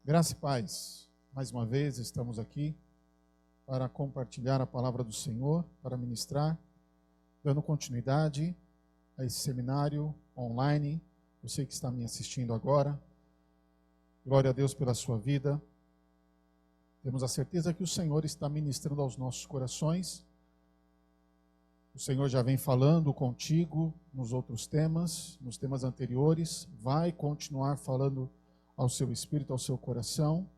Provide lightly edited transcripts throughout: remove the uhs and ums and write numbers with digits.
Graça e paz. Mais uma vez estamos aqui para compartilhar a palavra do Senhor, para ministrar, dando continuidade a esse seminário online. Você que está me assistindo agora, glória a Deus pela sua vida. Temos a certeza que o Senhor está ministrando aos nossos corações. O Senhor já vem falando contigo nos outros temas, nos temas anteriores, vai continuar falando ao seu espírito, ao seu coração.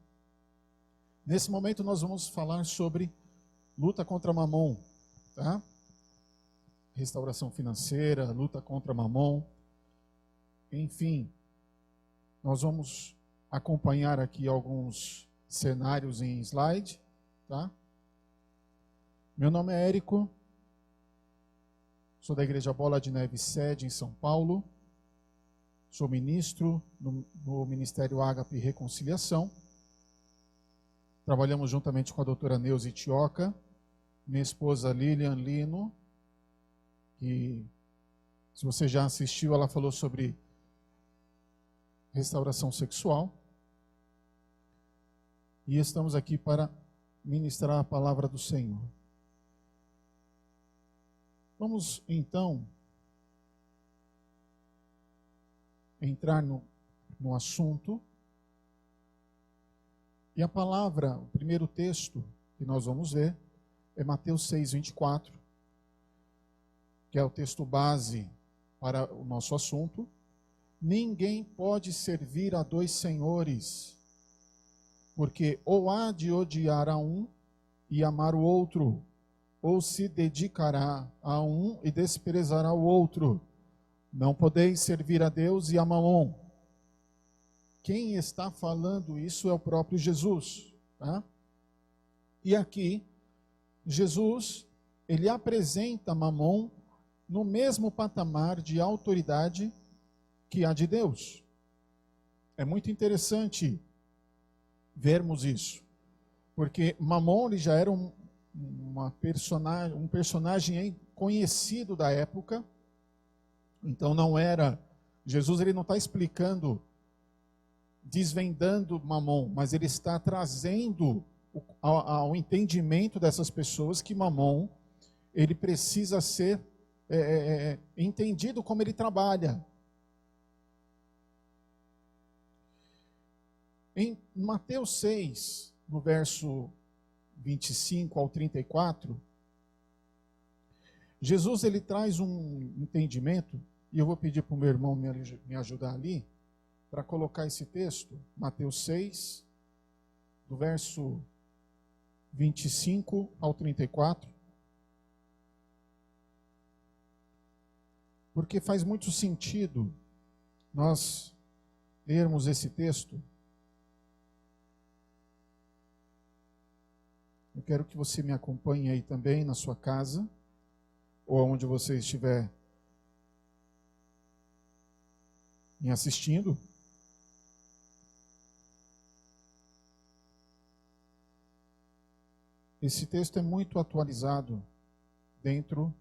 Nesse momento nós vamos falar sobre luta contra Mamon, tá? Restauração financeira, luta contra Mamon. Enfim, nós vamos acompanhar aqui alguns cenários em slide, tá? Meu nome é Érico, sou da Igreja Bola de Neve Sede em São Paulo. Sou ministro no Ministério Ágape e Reconciliação. Trabalhamos juntamente com a doutora Neuza Itioca, minha esposa Lilian Lino, que, se você já assistiu, ela falou sobre restauração sexual. E estamos aqui para ministrar a palavra do Senhor. Vamos, então, entrar no assunto. E a palavra, o primeiro texto que nós vamos ver é Mateus 6:24, que é o texto base para o nosso assunto. Ninguém pode servir a dois senhores, porque ou há de odiar a um e amar o outro, ou se dedicará a um e desprezará o outro. Não podeis servir a Deus e a Mamon. Quem está falando isso é o próprio Jesus, tá? E aqui, Jesus, ele apresenta Mamon no mesmo patamar de autoridade que a de Deus. É muito interessante vermos isso, porque Mamon ele já era um personagem conhecido da época. Então não era, Jesus ele não está explicando, desvendando Mamon, mas ele está trazendo ao entendimento dessas pessoas que Mamon, ele precisa ser entendido como ele trabalha. Em Mateus 6, no verso 25 ao 34, Jesus ele traz um entendimento. E eu vou pedir para o meu irmão me ajudar ali, para colocar esse texto, Mateus 6, do verso 25 ao 34. Porque faz muito sentido nós lermos esse texto. Eu quero que você me acompanhe aí também na sua casa, ou onde você estiver me assistindo. Esse texto é muito atualizado dentro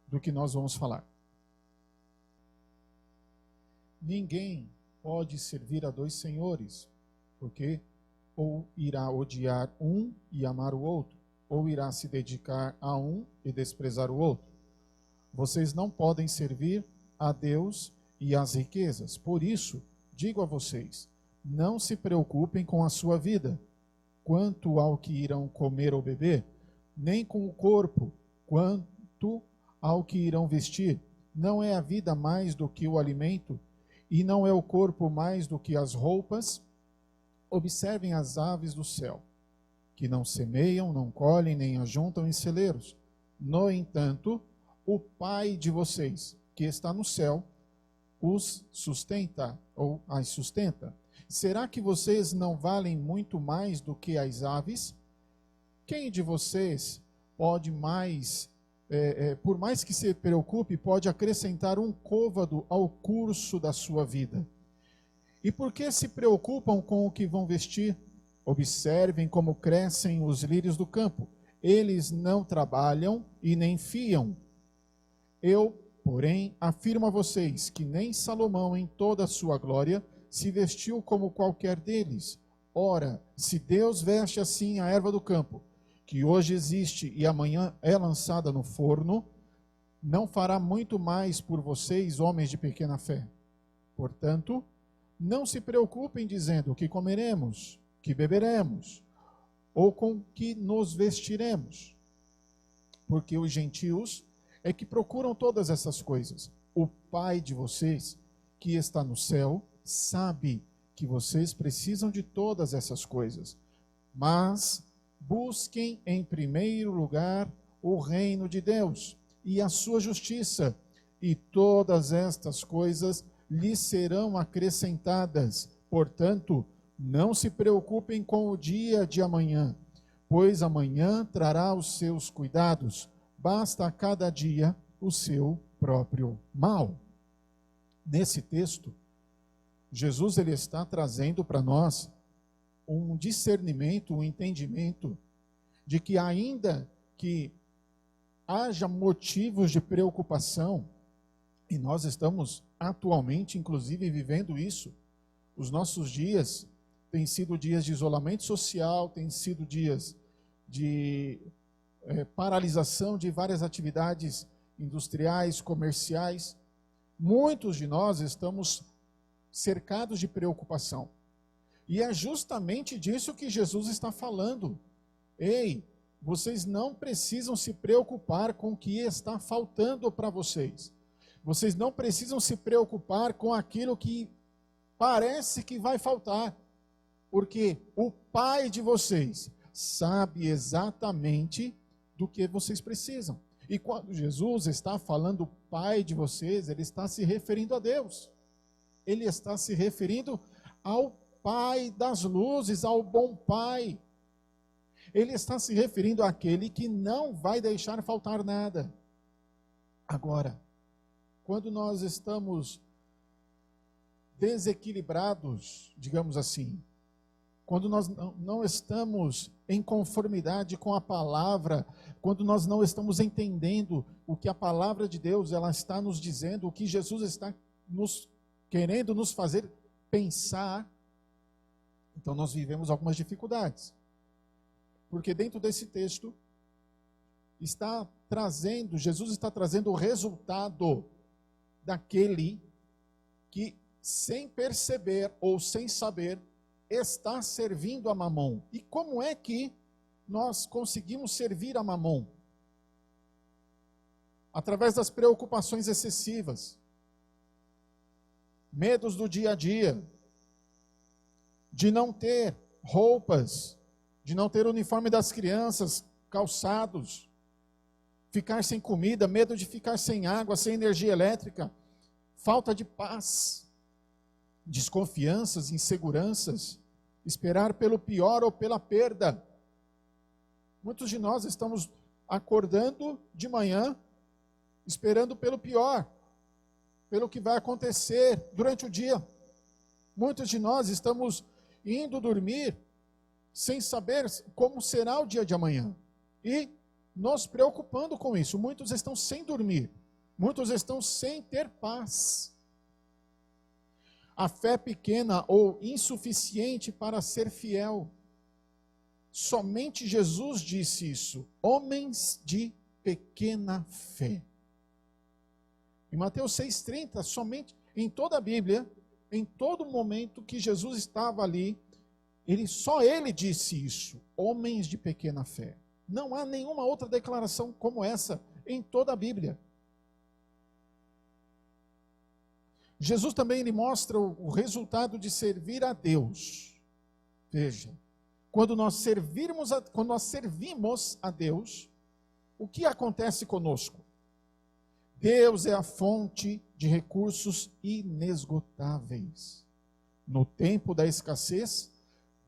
do que nós vamos falar. Ninguém pode servir a dois senhores, porque ou irá odiar um e amar o outro, ou irá se dedicar a um e desprezar o outro. Vocês não podem servir a Deus e as riquezas. Por isso, digo a vocês, não se preocupem com a sua vida, quanto ao que irão comer ou beber, nem com o corpo, quanto ao que irão vestir. Não é a vida mais do que o alimento, e não é o corpo mais do que as roupas? Observem as aves do céu, que não semeiam, não colhem, nem ajuntam em celeiros. No entanto, o Pai de vocês, que está no céu, os sustenta, ou as sustenta. Será que vocês não valem muito mais do que as aves? Quem de vocês pode mais, por mais que se preocupe, pode acrescentar um côvado ao curso da sua vida? E por que se preocupam com o que vão vestir? Observem como crescem os lírios do campo. Eles não trabalham e nem fiam. Eu, porém, afirmo a vocês que nem Salomão, em toda a sua glória, se vestiu como qualquer deles. Ora, se Deus veste assim a erva do campo, que hoje existe e amanhã é lançada no forno, não fará muito mais por vocês, homens de pequena fé. Portanto, não se preocupem dizendo o que comeremos, que beberemos, ou com que nos vestiremos. Porque os gentios é que procuram todas essas coisas. O Pai de vocês, que está no céu, sabe que vocês precisam de todas essas coisas. Mas busquem em primeiro lugar o reino de Deus e a sua justiça, e todas estas coisas lhes serão acrescentadas. Portanto, não se preocupem com o dia de amanhã, pois amanhã trará os seus cuidados. Basta a cada dia o seu próprio mal. Nesse texto, Jesus ele está trazendo para nós um discernimento, um entendimento de que ainda que haja motivos de preocupação, e nós estamos atualmente, inclusive, vivendo isso, os nossos dias têm sido dias de isolamento social, têm sido dias de paralisação de várias atividades industriais, comerciais. Muitos de nós estamos cercados de preocupação. E é justamente disso que Jesus está falando. Ei, vocês não precisam se preocupar com o que está faltando para vocês. Vocês não precisam se preocupar com aquilo que parece que vai faltar. Porque o Pai de vocês sabe exatamente do que vocês precisam. E quando Jesus está falando Pai de vocês, ele está se referindo a Deus. Ele está se referindo ao Pai das luzes, ao bom Pai. Ele está se referindo àquele que não vai deixar faltar nada. Agora, quando nós estamos desequilibrados, digamos assim, quando nós não estamos em conformidade com a palavra, quando nós não estamos entendendo o que a palavra de Deus ela está nos dizendo, o que Jesus está querendo nos fazer pensar, então nós vivemos algumas dificuldades. Porque dentro desse texto, Jesus está trazendo o resultado daquele que, sem perceber ou sem saber, está servindo a Mamon. E como é que nós conseguimos servir a Mamon? Através das preocupações excessivas, medos do dia a dia, de não ter roupas, de não ter uniforme das crianças, calçados, ficar sem comida, medo de ficar sem água, sem energia elétrica, falta de paz, desconfianças, inseguranças, esperar pelo pior ou pela perda. Muitos de nós estamos acordando de manhã, esperando pelo pior, pelo que vai acontecer durante o dia. Muitos de nós estamos indo dormir sem saber como será o dia de amanhã e nos preocupando com isso. Muitos estão sem dormir, muitos estão sem ter paz. A fé pequena ou insuficiente para ser fiel. Somente Jesus disse isso. Homens de pequena fé. Em Mateus 6,30, somente em toda a Bíblia, em todo momento que Jesus estava ali, só ele disse isso. Homens de pequena fé. Não há nenhuma outra declaração como essa em toda a Bíblia. Jesus também ele mostra o resultado de servir a Deus. Veja, quando nós servimos a Deus, o que acontece conosco? Deus é a fonte de recursos inesgotáveis. No tempo da escassez,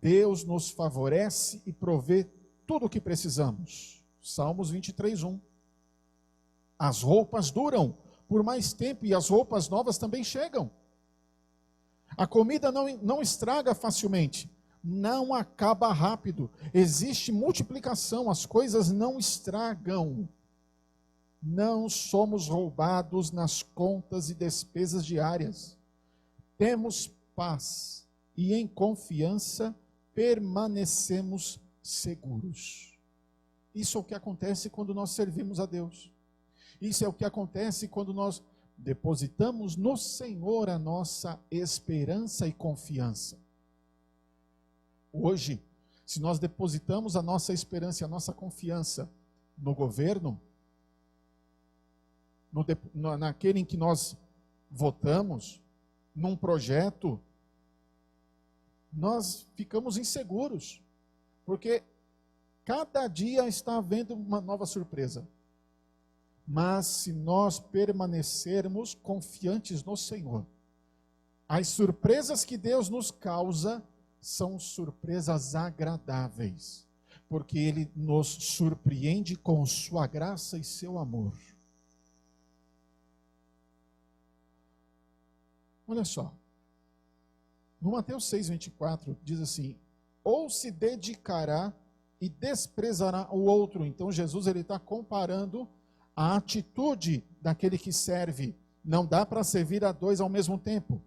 Deus nos favorece e provê tudo o que precisamos. Salmos 23:1. As roupas duram por mais tempo e as roupas novas também chegam. A comida não estraga facilmente, não acaba rápido. Existe multiplicação, as coisas não estragam. Não somos roubados nas contas e despesas diárias. Temos paz e em confiança permanecemos seguros. Isso é o que acontece quando nós servimos a Deus. Isso é o que acontece quando nós depositamos no Senhor a nossa esperança e confiança. Hoje, se nós depositamos a nossa esperança e a nossa confiança no governo, naquele em que nós votamos, num projeto, nós ficamos inseguros, porque cada dia está havendo uma nova surpresa. Mas se nós permanecermos confiantes no Senhor, as surpresas que Deus nos causa são surpresas agradáveis, porque Ele nos surpreende com sua graça e seu amor. Olha só, no Mateus 6,24 diz assim: ou se dedicará e desprezará o outro. Então Jesus ele está comparando a atitude daquele que serve. Não dá para servir a dois ao mesmo tempo.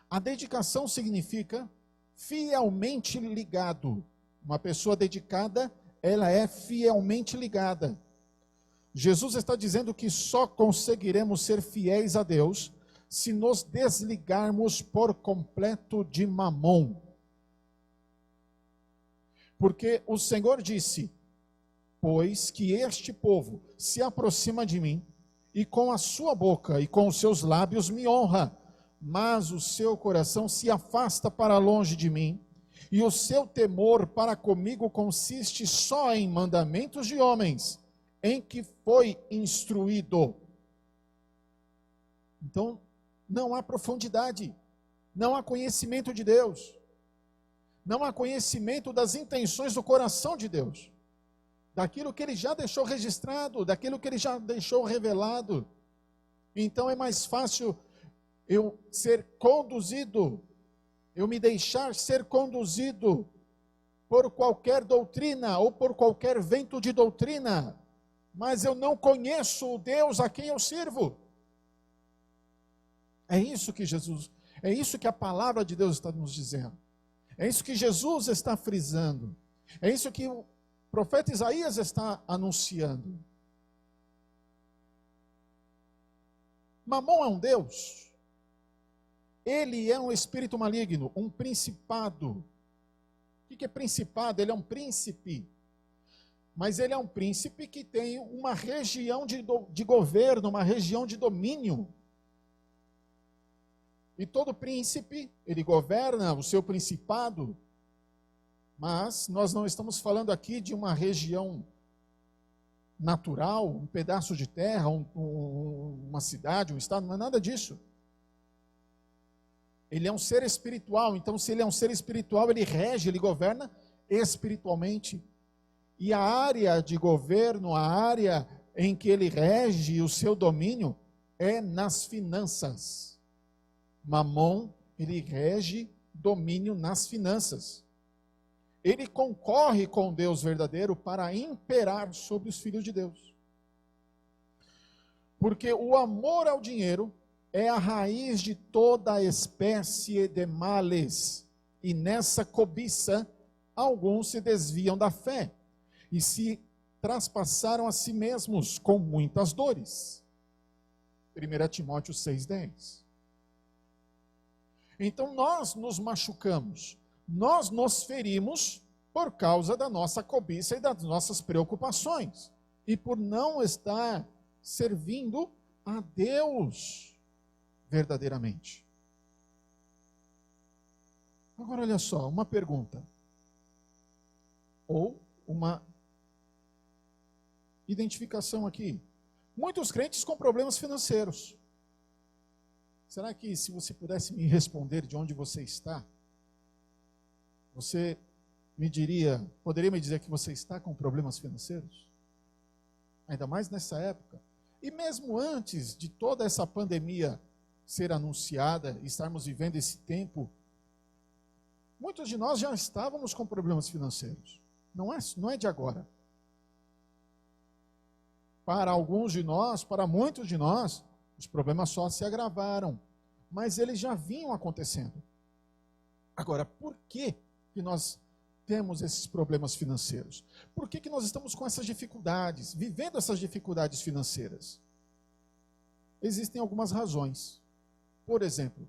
A dedicação significa fielmente ligado. Uma pessoa dedicada, ela é fielmente ligada. Jesus está dizendo que só conseguiremos ser fiéis a Deus se nos desligarmos por completo de Mamon. Porque o Senhor disse: pois que este povo se aproxima de mim, e com a sua boca e com os seus lábios me honra, mas o seu coração se afasta para longe de mim, e o seu temor para comigo consiste só em mandamentos de homens, em que foi instruído. Então, não há profundidade, não há conhecimento de Deus, não há conhecimento das intenções do coração de Deus, daquilo que Ele já deixou registrado, daquilo que Ele já deixou revelado. Então é mais fácil eu ser conduzido, eu me deixar ser conduzido por qualquer doutrina ou por qualquer vento de doutrina, mas eu não conheço o Deus a quem eu sirvo. É isso que é isso que a palavra de Deus está nos dizendo. É isso que Jesus está frisando. É isso que o profeta Isaías está anunciando. Mamon é um Deus. Ele é um espírito maligno, um principado. O que é principado? Ele é um príncipe. Mas ele é um príncipe que tem uma região de governo, uma região de domínio. E todo príncipe, ele governa o seu principado, mas nós não estamos falando aqui de uma região natural, um pedaço de terra, uma cidade, um estado, não é nada disso. Ele é um ser espiritual, então se ele é um ser espiritual, ele rege, ele governa espiritualmente. E a área de governo, a área em que ele rege o seu domínio é nas finanças. Mamon, ele rege domínio nas finanças. Ele concorre com Deus verdadeiro para imperar sobre os filhos de Deus. Porque o amor ao dinheiro é a raiz de toda espécie de males. E nessa cobiça, alguns se desviam da fé e se traspassaram a si mesmos com muitas dores. 1 Timóteo 6,10. Então nós nos machucamos, nós nos ferimos por causa da nossa cobiça e das nossas preocupações, e por não estar servindo a Deus verdadeiramente. Agora olha só, uma pergunta, ou uma identificação aqui. Muitos crentes com problemas financeiros. Será que se você pudesse me responder de onde você está, você poderia me dizer que você está com problemas financeiros? Ainda mais nessa época. E mesmo antes de toda essa pandemia ser anunciada, estarmos vivendo esse tempo, muitos de nós já estávamos com problemas financeiros. Não é de agora. Para alguns de nós, para muitos de nós, os problemas só se agravaram, mas eles já vinham acontecendo. Agora, por que nós temos esses problemas financeiros? Por que nós estamos com essas dificuldades, vivendo essas dificuldades financeiras? Existem algumas razões. Por exemplo,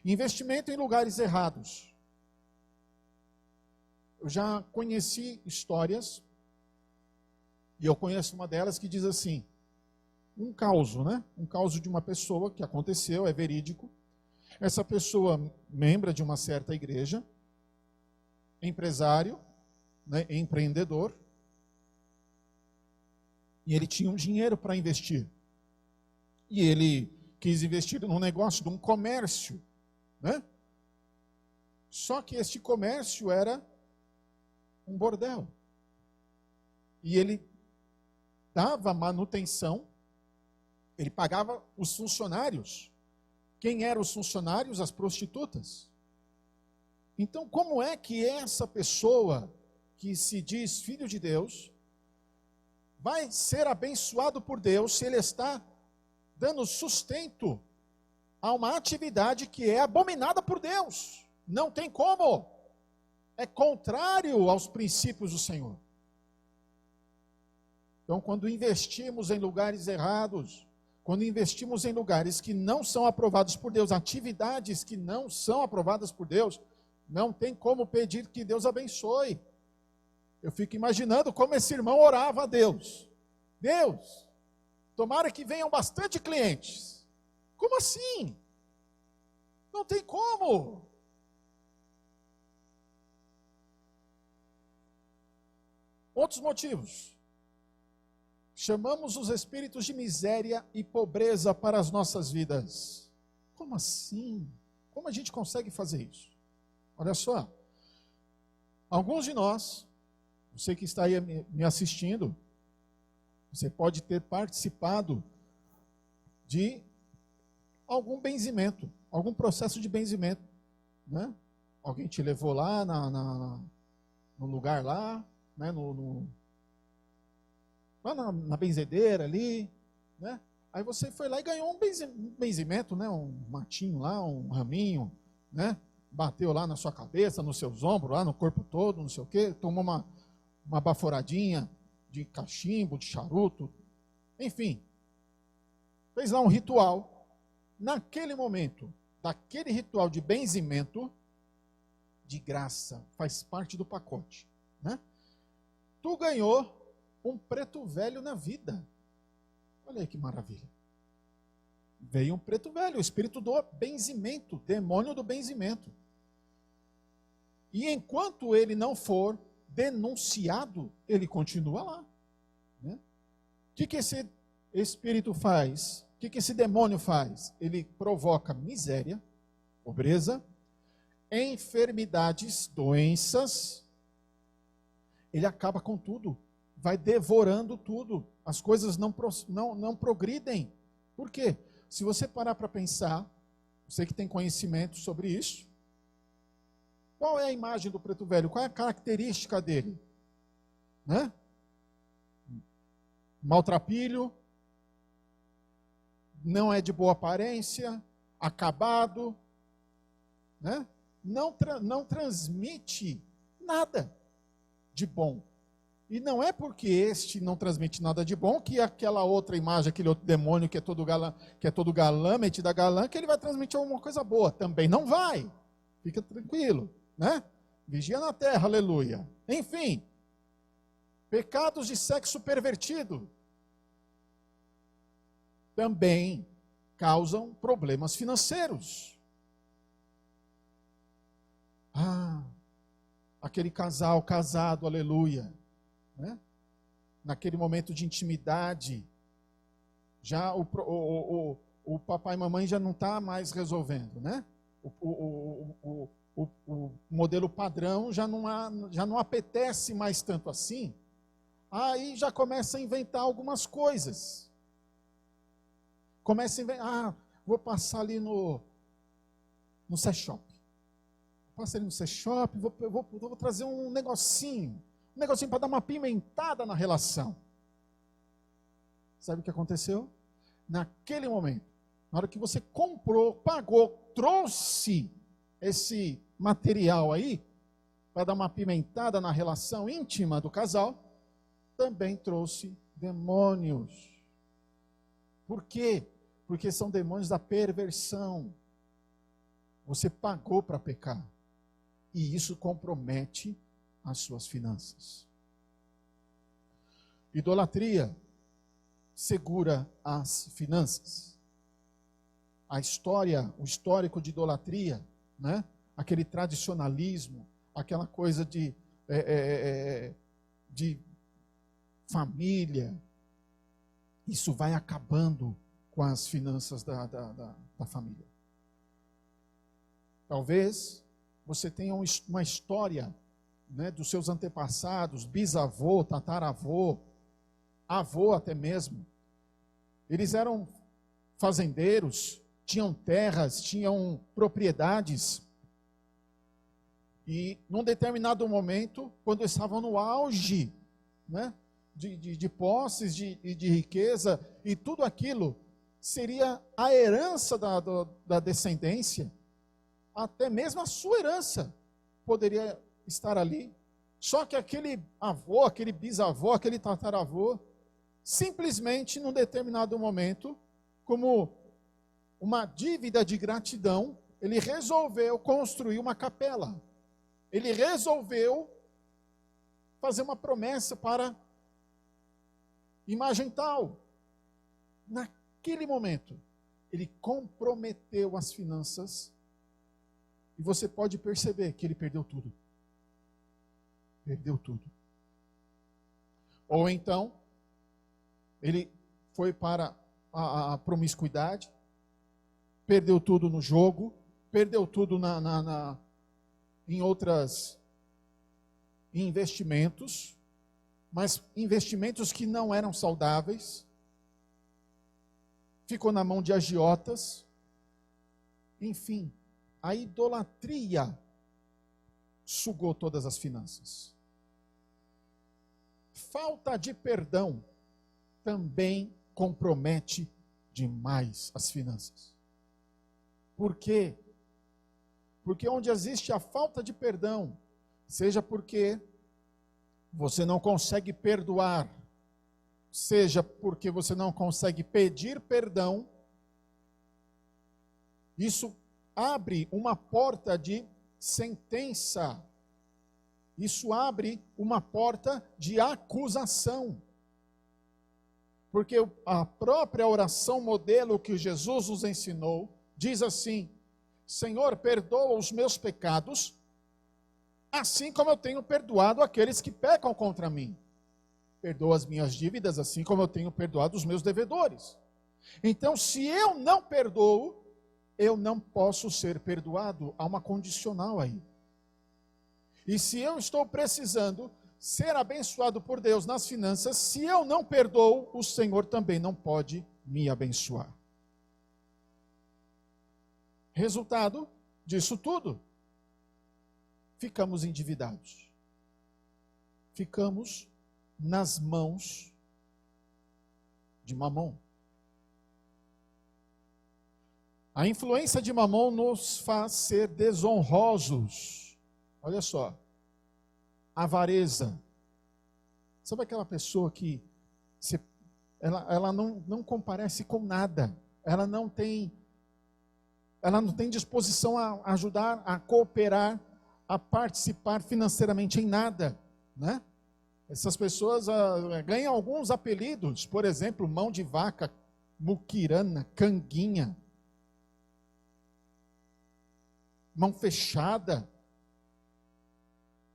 investimento em lugares errados. Eu já conheci histórias, e eu conheço uma delas que diz assim, um caso, né? Um caso de uma pessoa que aconteceu, é verídico. Essa pessoa, membro de uma certa igreja, empresário, né, empreendedor, e ele tinha um dinheiro para investir. E ele quis investir num negócio, num comércio, né? Só que este comércio era um bordel. E ele dava manutenção, ele pagava os funcionários. Quem eram os funcionários? As prostitutas. Então, como é que essa pessoa que se diz filho de Deus vai ser abençoado por Deus se ele está dando sustento a uma atividade que é abominada por Deus? Não tem como. É contrário aos princípios do Senhor. Então, quando investimos em lugares errados, quando investimos em lugares que não são aprovados por Deus, atividades que não são aprovadas por Deus, não tem como pedir que Deus abençoe. Eu fico imaginando como esse irmão orava a Deus. Deus, tomara que venham bastante clientes. Como assim? Não tem como. Outros motivos. Chamamos os espíritos de miséria e pobreza para as nossas vidas. Como assim? Como a gente consegue fazer isso? Olha só. Alguns de nós, você que está aí me assistindo, você pode ter participado de algum benzimento, algum processo de benzimento, né? Alguém te levou lá no lugar lá, né? Lá na benzedeira ali, né? Aí você foi lá e ganhou um benzimento, né? Um matinho lá, um raminho, né? Bateu lá na sua cabeça, nos seus ombros, lá no corpo todo, não sei o quê, tomou uma baforadinha de cachimbo, de charuto, enfim. Fez lá um ritual. Naquele momento, daquele ritual de benzimento, de graça, faz parte do pacote, né? Tu ganhou um preto velho na vida. Olha aí que maravilha. Veio um preto velho, o espírito do benzimento, demônio do benzimento. E enquanto ele não for denunciado, ele continua lá, né? O que esse espírito faz? O que esse demônio faz? Ele provoca miséria, pobreza, enfermidades, doenças. Ele acaba com tudo. Vai devorando tudo. As coisas não progridem. Por quê? Se você parar para pensar, você que tem conhecimento sobre isso, qual é a imagem do preto velho? Qual é a característica dele? Né? Maltrapilho, não é de boa aparência, acabado, né? Não transmite nada de bom. E não é porque este não transmite nada de bom que aquela outra imagem, aquele outro demônio que é todo galã, metido a galã, que ele vai transmitir alguma coisa boa. Também não vai. Fica tranquilo, né? Vigia na terra, aleluia. Enfim, pecados de sexo pervertido também causam problemas financeiros. Aquele casal casado, aleluia, né? Naquele momento de intimidade, já o papai e mamãe já não está mais resolvendo, né? O modelo padrão já não apetece mais tanto assim. Aí já começa a inventar algumas coisas. Começa a inventar, vou passar ali no sex shop. Passa ali no sex shop, vou trazer um negocinho para dar uma pimentada na relação. Sabe o que aconteceu? Naquele momento, na hora que você comprou, pagou, trouxe esse material aí, para dar uma pimentada na relação íntima do casal, também trouxe demônios. Por quê? Porque são demônios da perversão. Você pagou para pecar. E isso compromete as suas finanças. Idolatria segura as finanças. A história, o histórico de idolatria, né? Aquele tradicionalismo, aquela coisa de família, isso vai acabando com as finanças da família. Talvez você tenha uma história, né, dos seus antepassados, bisavô, tataravô, avô até mesmo. Eles eram fazendeiros, tinham terras, tinham propriedades. E num determinado momento, quando estavam no auge, né, de posses, de riqueza, e tudo aquilo seria a herança da descendência, até mesmo a sua herança poderia estar ali. Só que aquele avô, aquele bisavô, aquele tataravô, simplesmente num determinado momento, como uma dívida de gratidão, ele resolveu construir uma capela. Ele resolveu fazer uma promessa para imagem tal. Naquele momento, ele comprometeu as finanças e você pode perceber que ele perdeu tudo. Perdeu tudo. Ou então, ele foi para a promiscuidade, perdeu tudo no jogo, perdeu tudo em outras investimentos, mas investimentos que não eram saudáveis, ficou na mão de agiotas, enfim, a idolatria sugou todas as finanças. Falta de perdão também compromete demais as finanças. Por quê? Porque onde existe a falta de perdão, seja porque você não consegue perdoar, seja porque você não consegue pedir perdão, isso abre uma porta de sentença. Isso abre uma porta de acusação. Porque a própria oração modelo que Jesus nos ensinou diz assim: Senhor, perdoa os meus pecados, assim como eu tenho perdoado aqueles que pecam contra mim. Perdoa as minhas dívidas, assim como eu tenho perdoado os meus devedores. Então, se eu não perdoo, eu não posso ser perdoado. Há uma condicional aí. E se eu estou precisando ser abençoado por Deus nas finanças, se eu não perdoo, o Senhor também não pode me abençoar. Resultado disso tudo, ficamos endividados. Ficamos nas mãos de Mamon. A influência de Mamon nos faz ser desonrosos. Olha só, avareza. Sabe aquela pessoa que ela não comparece com nada, ela não tem disposição a ajudar, a cooperar, a participar financeiramente em nada, né? Essas pessoas ganham alguns apelidos, por exemplo, mão de vaca, muquirana, canguinha, mão fechada.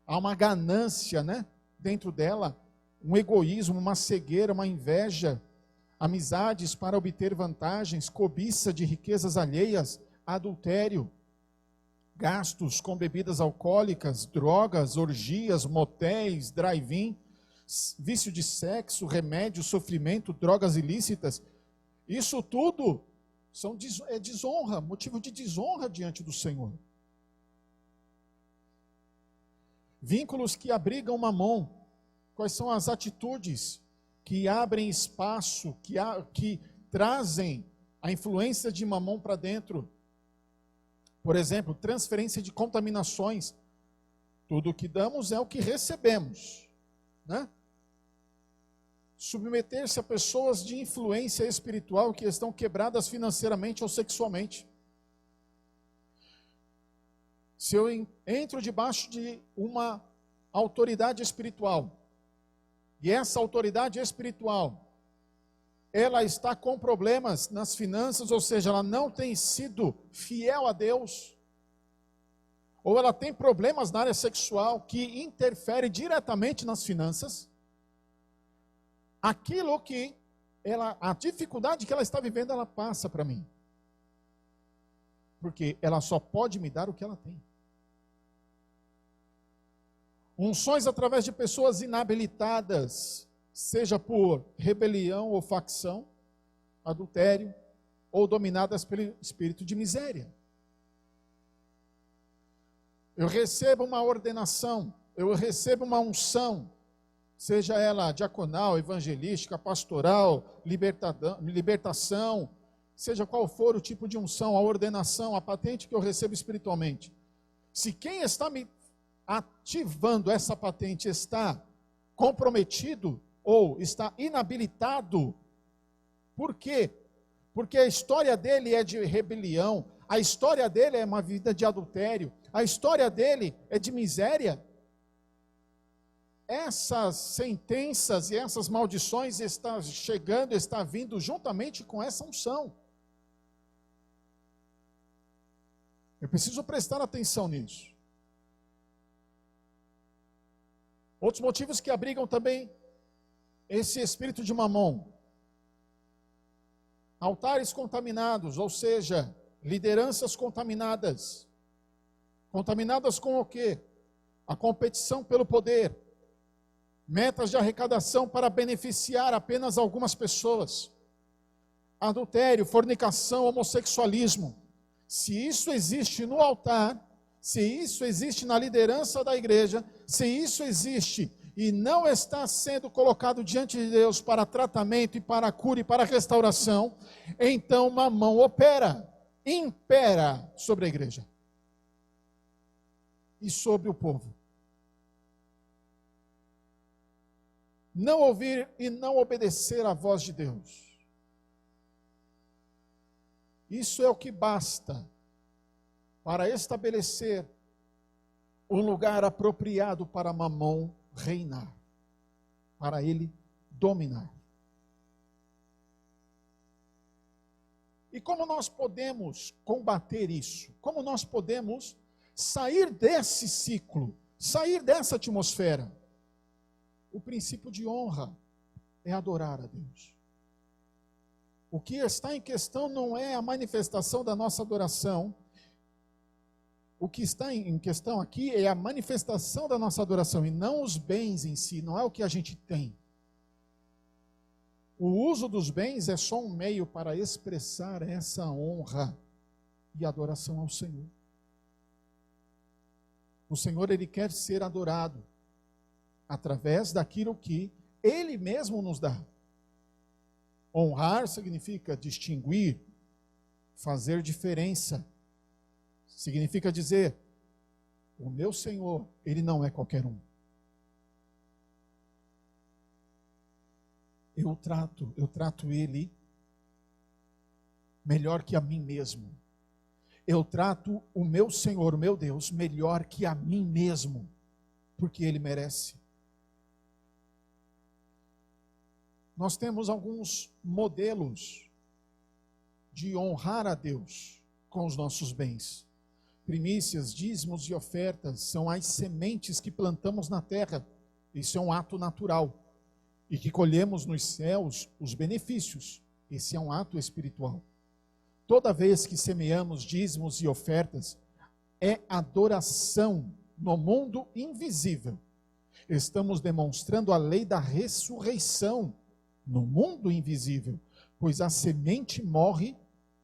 Há uma ganância, né, dentro dela, um egoísmo, uma cegueira, uma inveja, amizades para obter vantagens, cobiça de riquezas alheias, adultério, gastos com bebidas alcoólicas, drogas, orgias, motéis, drive-in, vício de sexo, remédio, sofrimento, drogas ilícitas. Isso tudo é desonra, motivo de desonra diante do Senhor. Vínculos que abrigam Mamon. Quais são as atitudes que abrem espaço, que trazem a influência de Mamon para dentro? Por exemplo, transferência de contaminações. Tudo o que damos é o que recebemos, né? Submeter-se a pessoas de influência espiritual que estão quebradas financeiramente ou sexualmente. Se eu entro debaixo de uma autoridade espiritual, e essa autoridade espiritual, ela está com problemas nas finanças, ou seja, ela não tem sido fiel a Deus, ou ela tem problemas na área sexual que interfere diretamente nas finanças, aquilo que a dificuldade que ela está vivendo, ela passa para mim. Porque ela só pode me dar o que ela tem. Unções através de pessoas inabilitadas, seja por rebelião ou facção, adultério, ou dominadas pelo espírito de miséria. Eu recebo uma ordenação, eu recebo uma unção, seja ela diaconal, evangelística, pastoral, libertação, seja qual for o tipo de unção, a ordenação, a patente que eu recebo espiritualmente. Se quem está me ativando essa patente está comprometido ou está inabilitado, por quê? Porque a história dele é de rebelião, a história dele é uma vida de adultério, a história dele é de miséria. Essas sentenças e essas maldições estão chegando, está vindo juntamente com essa unção. Eu preciso prestar atenção nisso. Outros motivos que abrigam também esse espírito de mamon. Altares contaminados, ou seja, lideranças contaminadas. Contaminadas com o quê? A competição pelo poder. Metas de arrecadação para beneficiar apenas algumas pessoas. Adultério, fornicação, homossexualismo. Se isso existe no altar, se isso existe na liderança da igreja, se isso existe e não está sendo colocado diante de Deus para tratamento e para cura e para restauração, então Mamão opera, impera sobre a igreja e sobre o povo. Não ouvir e não obedecer à voz de Deus. Isso é o que basta para estabelecer um lugar apropriado para Mamon reinar, para ele dominar. E como nós podemos combater isso? Como nós podemos sair desse ciclo, sair dessa atmosfera? O princípio de honra é adorar a Deus. O que está em questão não é a manifestação da nossa adoração. O que está em questão aqui é a manifestação da nossa adoração e não os bens em si, não é o que a gente tem. O uso dos bens é só um meio para expressar essa honra e adoração ao Senhor. O Senhor, Ele quer ser adorado através daquilo que Ele mesmo nos dá. Honrar significa distinguir, fazer diferença. Significa dizer, o meu Senhor, Ele não é qualquer um. Eu trato Ele melhor que a mim mesmo. Eu trato o meu Senhor, o meu Deus, melhor que a mim mesmo, porque Ele merece. Nós temos alguns modelos de honrar a Deus com os nossos bens. Primícias, dízimos e ofertas são as sementes que plantamos na terra. Isso é um ato natural. E que colhemos nos céus os benefícios. Esse é um ato espiritual. Toda vez que semeamos dízimos e ofertas, é adoração no mundo invisível. Estamos demonstrando a lei da ressurreição no mundo invisível, pois a semente morre,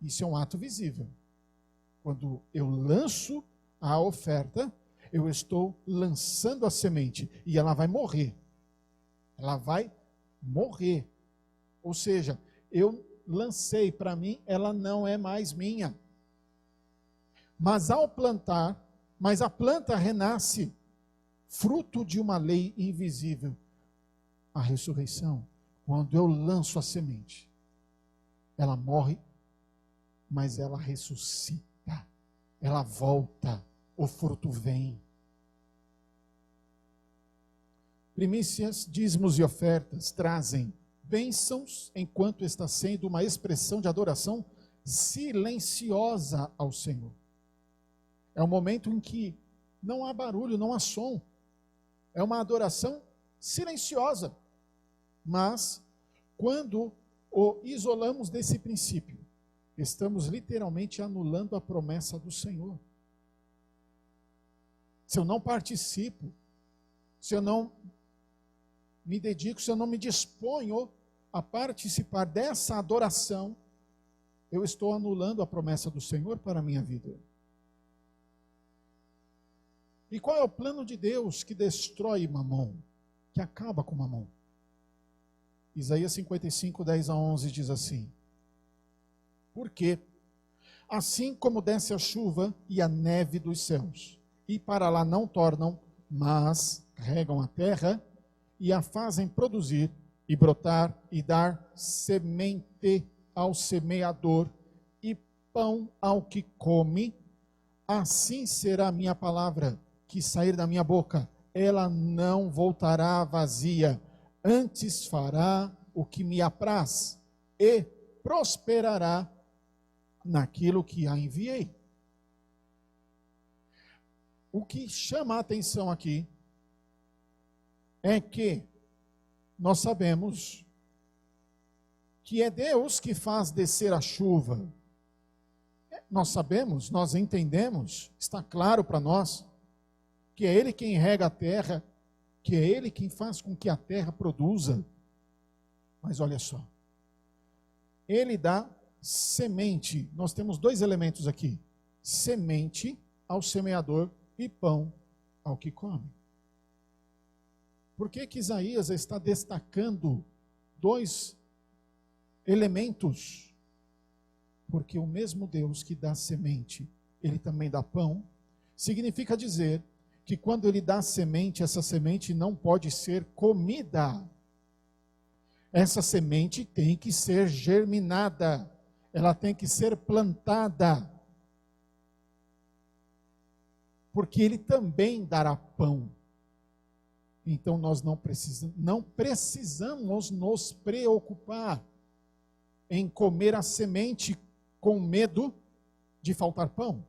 isso é um ato visível. Quando eu lanço a oferta, eu estou lançando a semente e ela vai morrer. Ela vai morrer. Ou seja, eu lancei, para mim, ela não é mais minha. Mas a planta renasce, fruto de uma lei invisível, a ressurreição. Quando eu lanço a semente, ela morre, mas ela ressuscita, ela volta, o fruto vem. Primícias, dízimos e ofertas trazem bênçãos, enquanto está sendo uma expressão de adoração silenciosa ao Senhor. É um momento em que não há barulho, não há som. É uma adoração silenciosa. Mas, quando o isolamos desse princípio, estamos literalmente anulando a promessa do Senhor. Se eu não participo, se eu não me dedico, se eu não me disponho a participar dessa adoração, eu estou anulando a promessa do Senhor para a minha vida. E qual é o plano de Deus que destrói Mamon, que acaba com Mamon? Isaías 55, 10 a 11 diz assim: porque assim como desce a chuva e a neve dos céus, e para lá não tornam, mas regam a terra, e a fazem produzir, e brotar, e dar semente ao semeador, e pão ao que come, assim será a minha palavra que sair da minha boca, ela não voltará vazia, antes fará o que me apraz, e prosperará naquilo que a enviei. O que chama a atenção aqui é que nós sabemos que é Deus que faz descer a chuva. Nós sabemos, nós entendemos, está claro para nós, que é Ele quem rega a terra, que é Ele quem faz com que a terra produza. Mas olha só, Ele dá semente. Nós temos dois elementos aqui: semente ao semeador e pão ao que come. Por que que Isaías está destacando dois elementos? Porque o mesmo Deus que dá semente, Ele também dá pão. Significa dizer que quando Ele dá semente, essa semente não pode ser comida. Essa semente tem que ser germinada, ela tem que ser plantada, porque Ele também dará pão. Então nós não precisamos nos preocupar em comer a semente com medo de faltar pão,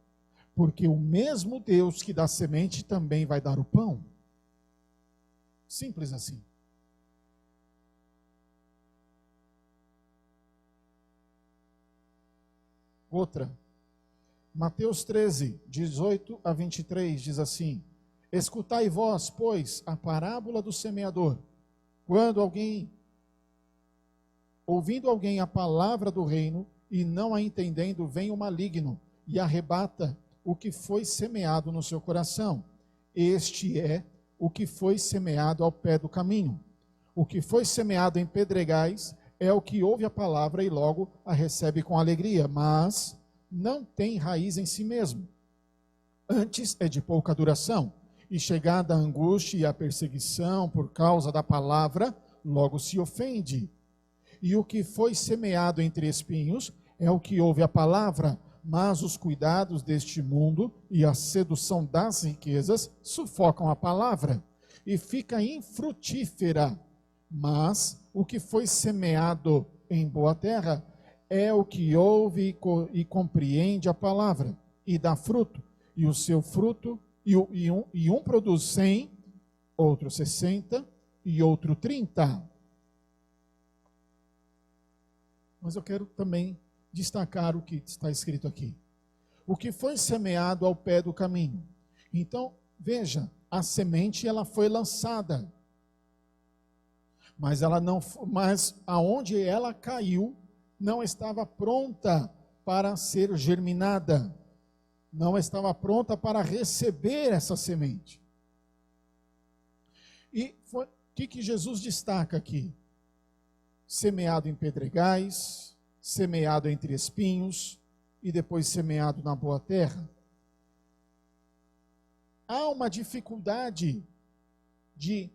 porque o mesmo Deus que dá semente também vai dar o pão. Simples assim. Outra, Mateus 13, 18 a 23, diz assim: escutai vós, pois, a parábola do semeador. Quando ouvindo alguém a palavra do reino, e não a entendendo, vem o maligno, e arrebata o que foi semeado no seu coração. Este é o que foi semeado ao pé do caminho. O que foi semeado em pedregais é o que ouve a palavra e logo a recebe com alegria, mas não tem raiz em si mesmo. Antes é de pouca duração, e chegada a angústia e a perseguição por causa da palavra, logo se ofende. E o que foi semeado entre espinhos é o que ouve a palavra, mas os cuidados deste mundo e a sedução das riquezas sufocam a palavra, e fica infrutífera. Mas o que foi semeado em boa terra é o que ouve e compreende a palavra, e dá fruto, e o seu fruto, e um produz 100, outro 60, e outro 30. Mas eu quero também destacar o que está escrito aqui. O que foi semeado ao pé do caminho. Então, veja, a semente ela foi lançada. Mas aonde ela caiu não estava pronta para ser germinada. Não estava pronta para receber essa semente. E o que Jesus destaca aqui? Semeado em pedregais, semeado entre espinhos e depois semeado na boa terra. há uma dificuldade de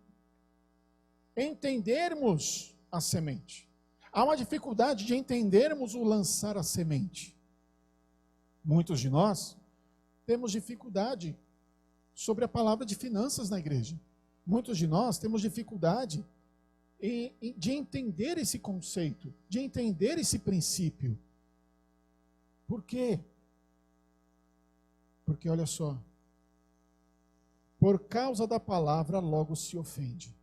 entendermos a semente. Há uma dificuldade de entendermos o lançar a semente. Muitos de nós temos dificuldade sobre a palavra de finanças na igreja. Muitos de nós temos dificuldade de entender esse conceito, de entender esse princípio. Por quê? Porque olha só, por causa da palavra logo se ofende.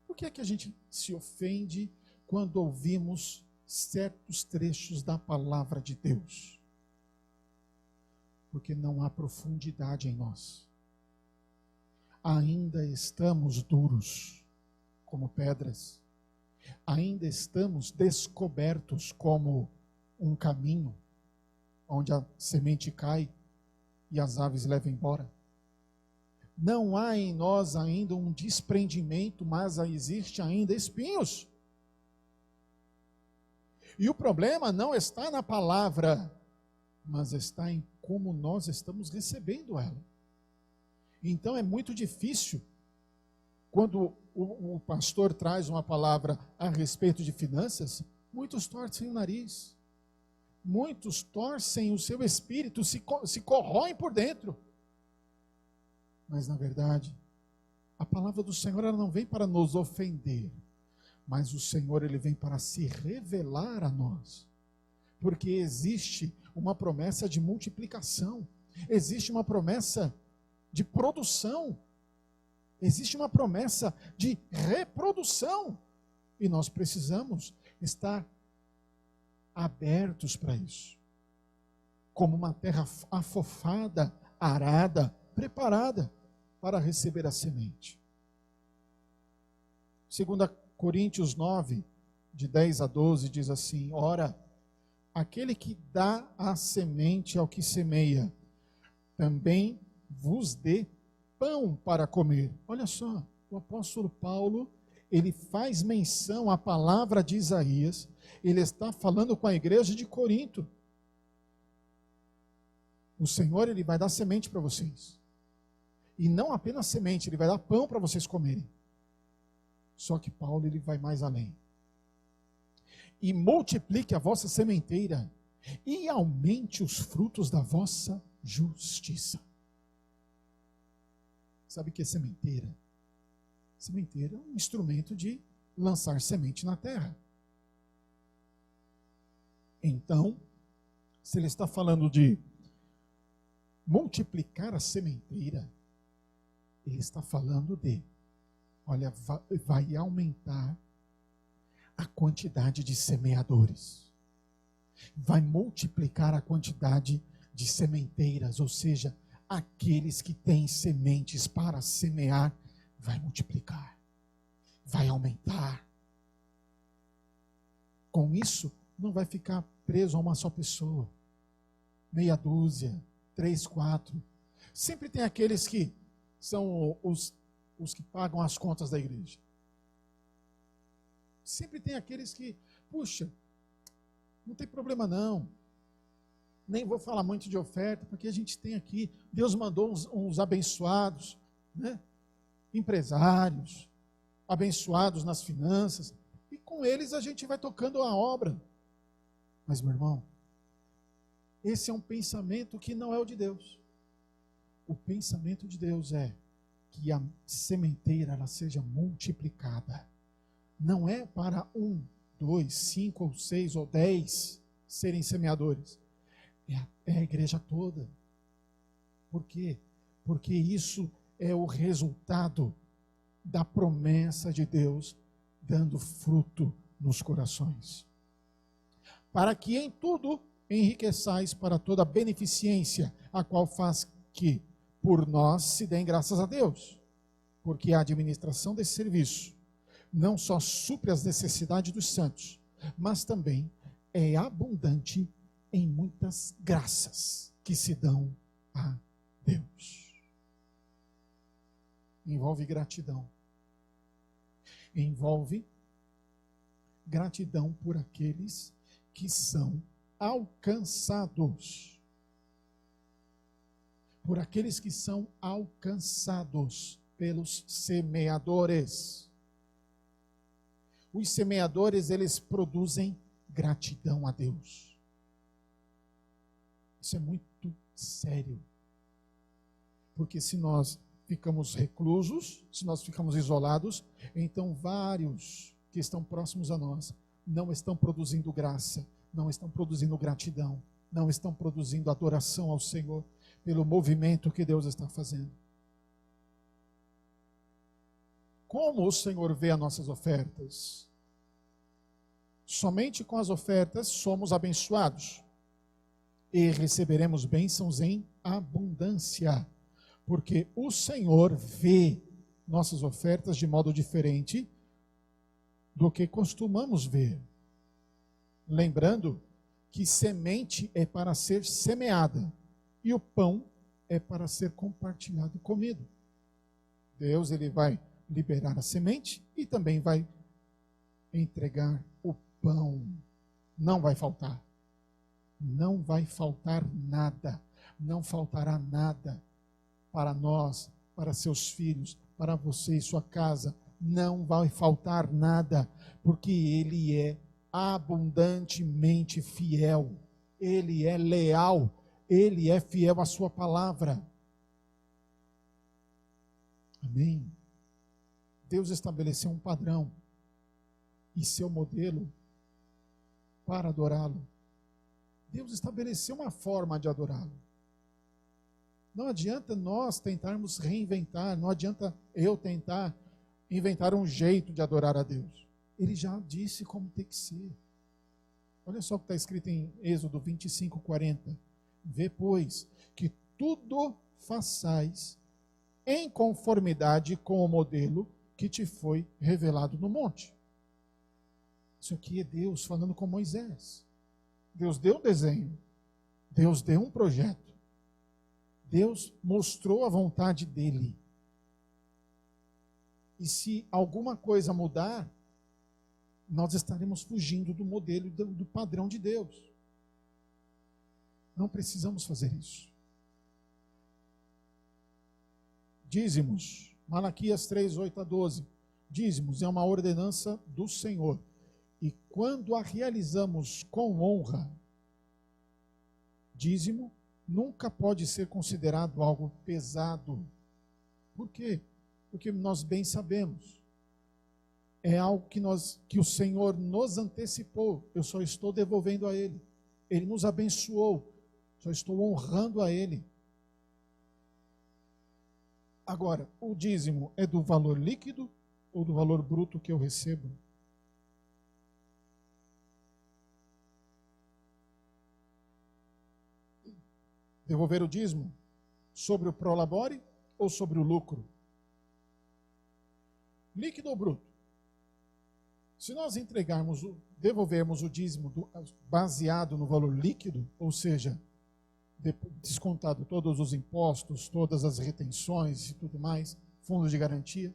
Por que é que a gente se ofende quando ouvimos certos trechos da palavra de Deus? Porque não há profundidade em nós. Ainda estamos duros como pedras. Ainda estamos descobertos como um caminho onde a semente cai e as aves levam embora. Não há em nós ainda um desprendimento, mas existe ainda espinhos. E o problema não está na palavra, mas está em como nós estamos recebendo ela. Então é muito difícil, quando o pastor traz uma palavra a respeito de finanças, muitos torcem o nariz, muitos torcem o seu espírito, se corroem por dentro. Mas na verdade, a palavra do Senhor ela não vem para nos ofender, mas o Senhor ele vem para se revelar a nós. Porque existe uma promessa de multiplicação, existe uma promessa de produção, existe uma promessa de reprodução, e nós precisamos estar abertos para isso, como uma terra afofada, arada, preparada para receber a semente. 2 Coríntios 9, de 10 a 12, diz assim: ora, aquele que dá a semente ao que semeia, também vos dê pão para comer. Olha só, o apóstolo Paulo, ele faz menção à palavra de Isaías, ele está falando com a igreja de Corinto. O Senhor, ele vai dar semente para vocês. E não apenas semente, ele vai dar pão para vocês comerem. Só que Paulo, ele vai mais além. E multiplique a vossa sementeira, e aumente os frutos da vossa justiça. Sabe o que é sementeira? Sementeira é um instrumento de lançar semente na terra. Então, se ele está falando de multiplicar a sementeira, ele está falando de, olha, vai aumentar a quantidade de semeadores. Vai multiplicar a quantidade de sementeiras, ou seja, aqueles que têm sementes para semear, vai multiplicar, vai aumentar. Com isso, não vai ficar preso a uma só pessoa, meia dúzia, 3, 4. Sempre tem aqueles que são os que pagam as contas da igreja. Sempre tem aqueles que, puxa, não tem problema não. Nem vou falar muito de oferta, porque a gente tem aqui, Deus mandou uns abençoados, né? Empresários, abençoados nas finanças, e com eles a gente vai tocando a obra. Mas, meu irmão, esse é um pensamento que não é o de Deus. O pensamento de Deus é que a sementeira ela seja multiplicada. Não é para 1, 2, 5 ou 6 ou 10 serem semeadores. É a igreja toda. Por quê? Porque isso é o resultado da promessa de Deus dando fruto nos corações. Para que em tudo enriqueçais para toda a beneficência, a qual faz que por nós se dêem graças a Deus. Porque a administração desse serviço não só supre as necessidades dos santos, mas também é abundante em muitas graças que se dão a Deus. Envolve gratidão. Envolve gratidão por aqueles que são alcançados. por aqueles que são alcançados pelos semeadores. Os semeadores, eles produzem gratidão a Deus. Isso é muito sério. Porque se nós ficamos reclusos, se nós ficamos isolados, então vários que estão próximos a nós não estão produzindo graça, não estão produzindo gratidão, não estão produzindo adoração ao Senhor pelo movimento que Deus está fazendo. Como o Senhor vê as nossas ofertas? Somente com as ofertas somos abençoados e receberemos bênçãos em abundância, porque o Senhor vê nossas ofertas de modo diferente do que costumamos ver. Lembrando que semente é para ser semeada e o pão é para ser compartilhado e comido. Deus, ele vai liberar a semente e também vai entregar o pão. Não vai faltar. Não vai faltar nada. Não faltará nada para nós, para seus filhos, para você e sua casa. Não vai faltar nada, porque Ele é abundantemente fiel. Ele é leal. Ele é fiel à sua palavra. Amém? Deus estabeleceu um padrão e seu modelo para adorá-lo. Deus estabeleceu uma forma de adorá-lo. Não adianta nós tentarmos reinventar, não adianta eu tentar inventar um jeito de adorar a Deus. Ele já disse como tem que ser. Olha só o que está escrito em Êxodo 25:40. Vê, pois, que tudo façais em conformidade com o modelo que te foi revelado no monte. Isso aqui é Deus falando com Moisés. Deus deu o desenho. Deus deu um projeto. Deus mostrou a vontade dele. E se alguma coisa mudar, nós estaremos fugindo do modelo e do padrão de Deus. Não precisamos fazer isso. Dízimos, Malaquias 3:8-12. Dízimos é uma ordenança do Senhor. E quando a realizamos com honra, dízimo nunca pode ser considerado algo pesado. Por quê? Porque nós bem sabemos. É algo que o Senhor nos antecipou. Eu só estou devolvendo a Ele. Ele nos abençoou. Só estou honrando a Ele. Agora, o dízimo é do valor líquido ou do valor bruto que eu recebo? Devolver o dízimo sobre o prolabore ou sobre o lucro? Líquido ou bruto? Se nós devolvermos o dízimo baseado no valor líquido, ou seja, descontado todos os impostos, todas as retenções e tudo mais, fundos de garantia.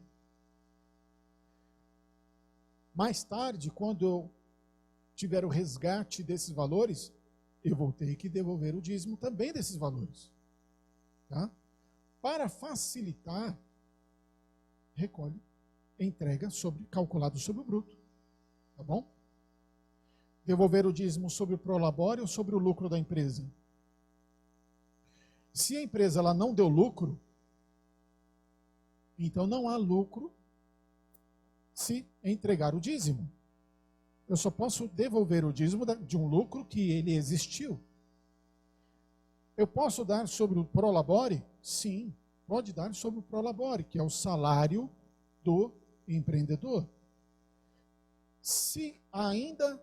Mais tarde, quando eu tiver o resgate desses valores, eu vou ter que devolver o dízimo também desses valores. Tá? Para facilitar, recolhe, entrega calculado sobre o bruto. Tá bom? Devolver o dízimo sobre o prolabore ou sobre o lucro da empresa? Se a empresa ela não deu lucro, então não há lucro se entregar o dízimo. Eu só posso devolver o dízimo de um lucro que ele existiu. Eu posso dar sobre o prolabore? Sim, pode dar sobre o prolabore, que é o salário do empreendedor. Se ainda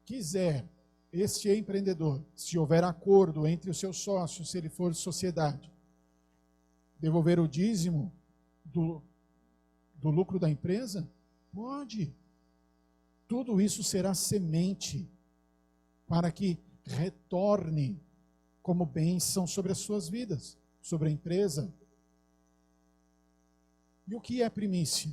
quiser este empreendedor, se houver acordo entre os seus sócios, se ele for sociedade, devolver o dízimo do lucro da empresa, pode. Tudo isso será semente para que retorne como bênção sobre as suas vidas, sobre a empresa. E o que é primícia?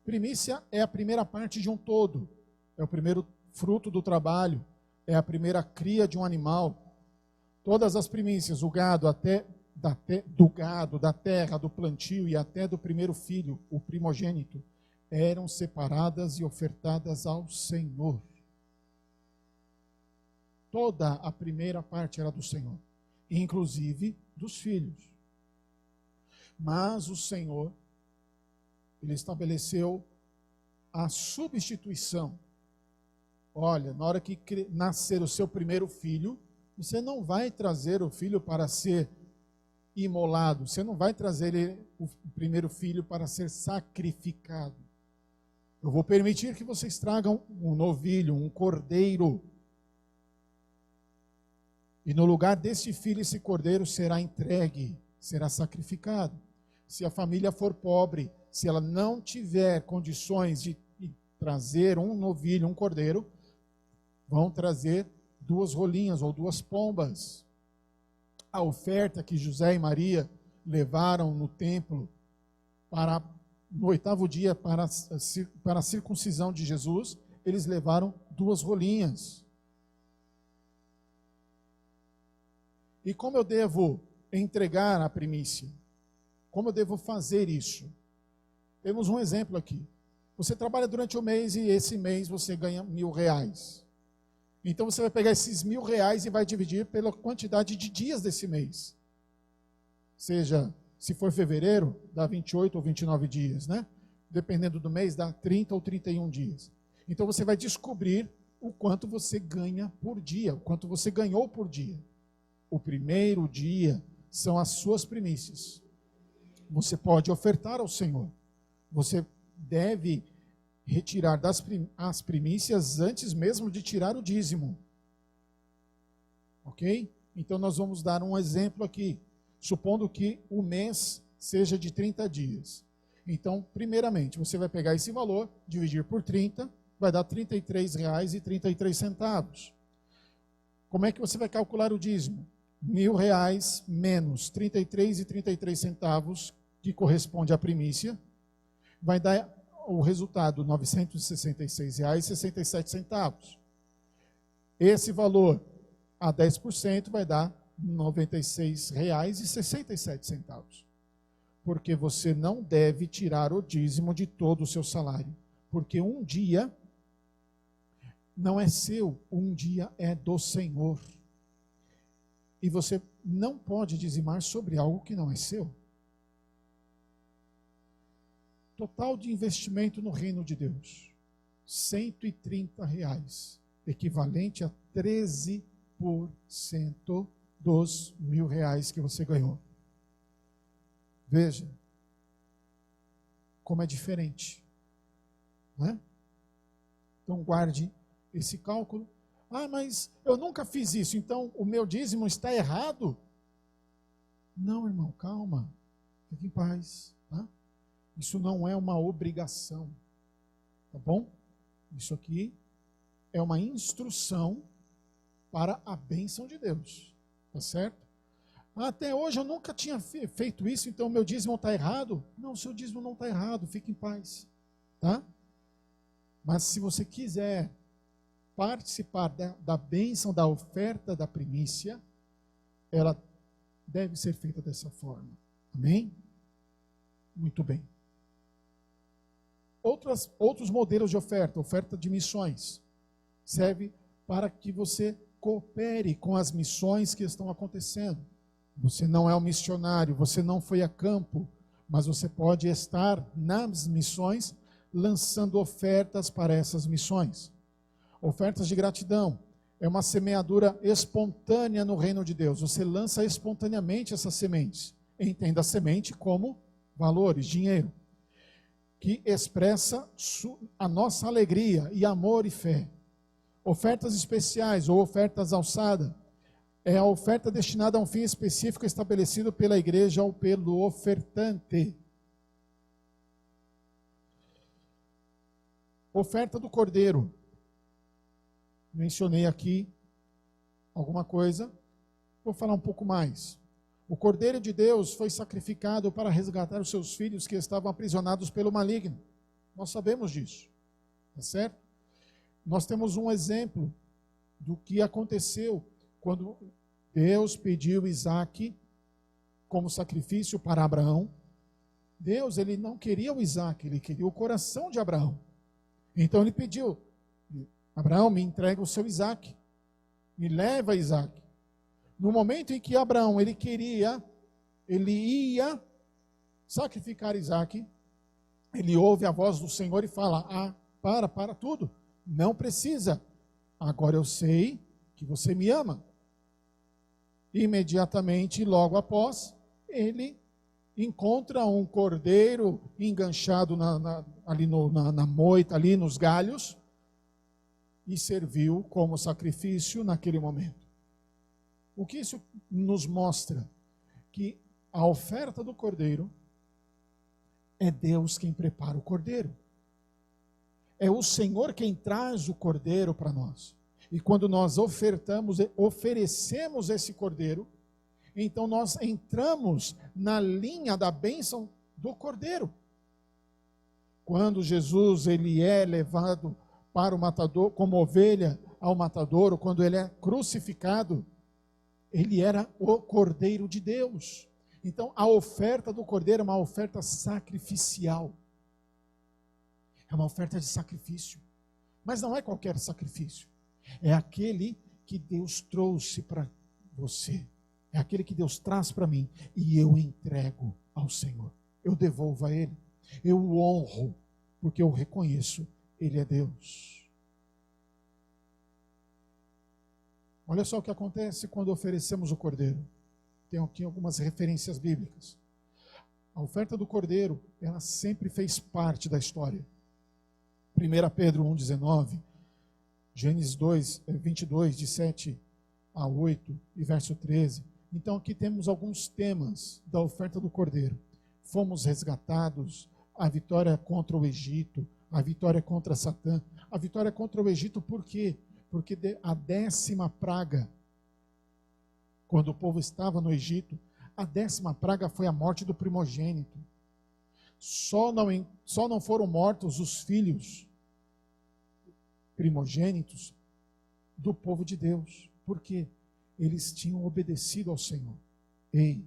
Primícia é a primeira parte de um todo, é o primeiro fruto do trabalho, é a primeira cria de um animal. Todas as primícias, o gado até do gado, da terra, do plantio e até do primeiro filho, o primogênito, eram separadas e ofertadas ao Senhor. Toda a primeira parte era do Senhor, inclusive dos filhos. Mas o Senhor, Ele estabeleceu a substituição. Olha, na hora que nascer o seu primeiro filho, você não vai trazer o filho para ser imolado, você não vai trazer o primeiro filho para ser sacrificado. Eu vou permitir que vocês tragam um novilho, um cordeiro. E no lugar desse filho, esse cordeiro será entregue, será sacrificado. Se a família for pobre, se ela não tiver condições de trazer um novilho, um cordeiro, vão trazer 2 rolinhas ou 2 pombas. A oferta que José e Maria levaram no templo no 8º dia para a circuncisão de Jesus, eles levaram 2 rolinhas. E como eu devo entregar a primícia? Como eu devo fazer isso? Temos um exemplo aqui. Você trabalha durante o mês e esse mês você ganha R$1.000. Então você vai pegar esses R$1.000 e vai dividir pela quantidade de dias desse mês. Seja, se for fevereiro, dá 28 ou 29 dias, né? Dependendo do mês, dá 30 ou 31 dias. Então você vai descobrir o quanto você ganha por dia, o quanto você ganhou por dia. O primeiro dia são as suas primícias. Você pode ofertar ao Senhor. Você deve retirar as primícias antes mesmo de tirar o dízimo. Ok? Então nós vamos dar um exemplo aqui. Supondo que o mês seja de 30 dias. Então, primeiramente, você vai pegar esse valor, dividir por 30, vai dar R$ 33,33. Como é que você vai calcular o dízimo? R$1.000 menos R$ 33,33, que corresponde à primícia, vai dar o resultado R$ 966,67. Esse valor a 10% vai dar R$ 96,67. Porque você não deve tirar o dízimo de todo o seu salário. Porque um dia não é seu, um dia é do Senhor. E você não pode dizimar sobre algo que não é seu. Total de investimento no reino de Deus, R$130, equivalente a 13% dos R$1.000 que você ganhou. Veja como é diferente, né? Então guarde esse cálculo. Ah, mas eu nunca fiz isso, então o meu dízimo está errado? Não, irmão, calma, fique em paz, tá? Isso não é uma obrigação, tá bom? Isso aqui é uma instrução para a bênção de Deus, tá certo? Até hoje eu nunca tinha feito isso, então o meu dízimo está errado? Não, o seu dízimo não está errado, fique em paz, tá? Mas se você quiser participar da bênção, da oferta da primícia, ela deve ser feita dessa forma, amém? Muito bem. Outros modelos de oferta de missões, serve para que você coopere com as missões que estão acontecendo. Você não é um missionário, você não foi a campo, mas você pode estar nas missões lançando ofertas para essas missões. Ofertas de gratidão é uma semeadura espontânea no reino de Deus. Você lança espontaneamente essas sementes. Entenda a semente como valores, dinheiro, que expressa a nossa alegria e amor e fé. Ofertas especiais ou ofertas alçadas é a oferta destinada a um fim específico estabelecido pela igreja ou pelo ofertante. Oferta do cordeiro. Mencionei aqui alguma coisa, vou falar um pouco mais. O Cordeiro de Deus foi sacrificado para resgatar os seus filhos que estavam aprisionados pelo maligno. Nós sabemos disso, tá certo? Nós temos um exemplo do que aconteceu quando Deus pediu Isaac como sacrifício para Abraão. Deus, ele não queria o Isaac, ele queria o coração de Abraão. Então ele pediu: Abraão, me entrega o seu Isaac, me leva Isaac. No momento em que Abraão, ele ia sacrificar Isaac, ele ouve a voz do Senhor e fala: para tudo, não precisa, agora eu sei que você me ama. Imediatamente, logo após, ele encontra um cordeiro enganchado ali na moita, ali nos galhos, e serviu como sacrifício naquele momento. O que isso nos mostra? Que a oferta do cordeiro é Deus quem prepara o cordeiro. É o Senhor quem traz o cordeiro para nós. E quando nós oferecemos esse cordeiro, então nós entramos na linha da bênção do cordeiro. Quando Jesus ele é levado para o matador, como ovelha ao matadouro, quando ele é crucificado, ele era o Cordeiro de Deus. Então a oferta do cordeiro é uma oferta sacrificial. É uma oferta de sacrifício. Mas não é qualquer sacrifício. É aquele que Deus trouxe para você. É aquele que Deus traz para mim. E eu entrego ao Senhor. Eu devolvo a Ele. Eu o honro. Porque eu reconheço, Ele é Deus. Olha só o que acontece quando oferecemos o cordeiro. Tem aqui algumas referências bíblicas. A oferta do cordeiro, ela sempre fez parte da história. 1 Pedro 1,19, Gênesis 22, de 7 a 8 e verso 13. Então aqui temos alguns temas da oferta do cordeiro. Fomos resgatados, a vitória contra o Egito, a vitória contra Satã. A vitória contra o Egito por quê? Porque a 10ª praga, quando o povo estava no Egito, a 10ª praga foi a morte do primogênito. Só não foram mortos os filhos primogênitos do povo de Deus. Por quê? Eles tinham obedecido ao Senhor. Ei,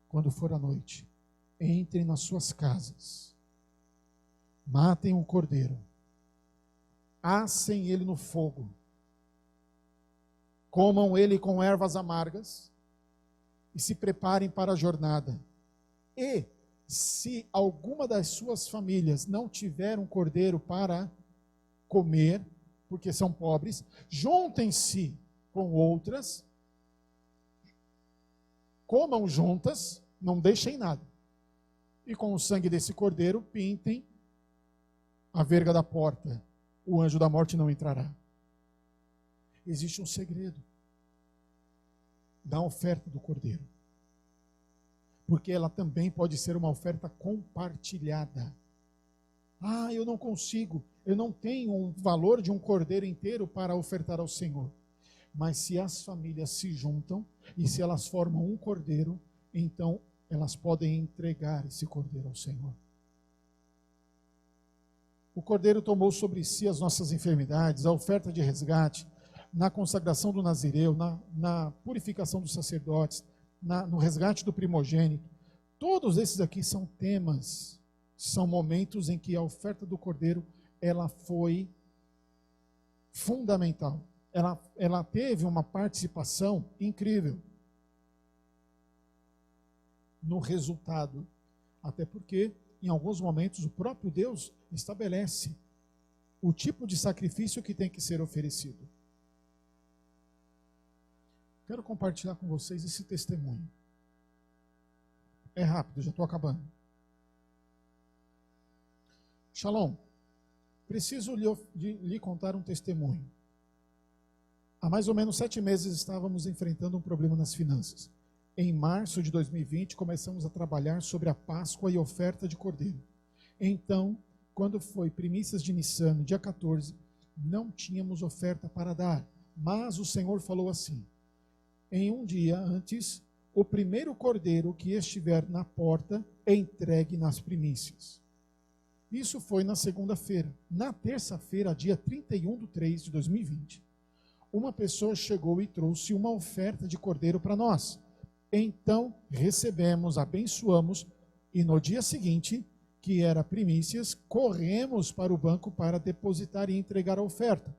quando for a noite, entrem nas suas casas, matem um cordeiro, assem ele no fogo, comam ele com ervas amargas e se preparem para a jornada. E se alguma das suas famílias não tiver um cordeiro para comer, porque são pobres, juntem-se com outras, comam juntas, não deixem nada. E com o sangue desse cordeiro, pintem a verga da porta. O anjo da morte não entrará. Existe um segredo da oferta do cordeiro. Porque ela também pode ser uma oferta compartilhada. Eu não consigo, eu não tenho um valor de um cordeiro inteiro para ofertar ao Senhor. Mas se as famílias se juntam e se elas formam um cordeiro, então elas podem entregar esse cordeiro ao Senhor. O cordeiro tomou sobre si as nossas enfermidades, a oferta de resgate, na consagração do nazireu, na purificação dos sacerdotes, no resgate do primogênito. Todos esses aqui são temas, são momentos em que a oferta do cordeiro, ela foi fundamental. Ela teve uma participação incrível no resultado. Até porque, em alguns momentos, o próprio Deus estabelece o tipo de sacrifício que tem que ser oferecido. Quero compartilhar com vocês esse testemunho. É rápido, já estou acabando. Shalom, preciso lhe contar um testemunho. Há mais ou menos 7 meses estávamos enfrentando um problema nas finanças. Em março de 2020, começamos a trabalhar sobre a Páscoa e oferta de cordeiro. Então, quando foi primícias de Nissan, dia 14, não tínhamos oferta para dar. Mas o Senhor falou assim: em um dia antes, o primeiro cordeiro que estiver na porta, entregue nas primícias. Isso foi na segunda-feira. Na terça-feira, dia 31/3 de 2020, uma pessoa chegou e trouxe uma oferta de cordeiro para nós. Então recebemos, abençoamos, e no dia seguinte, que era primícias, corremos para o banco para depositar e entregar a oferta.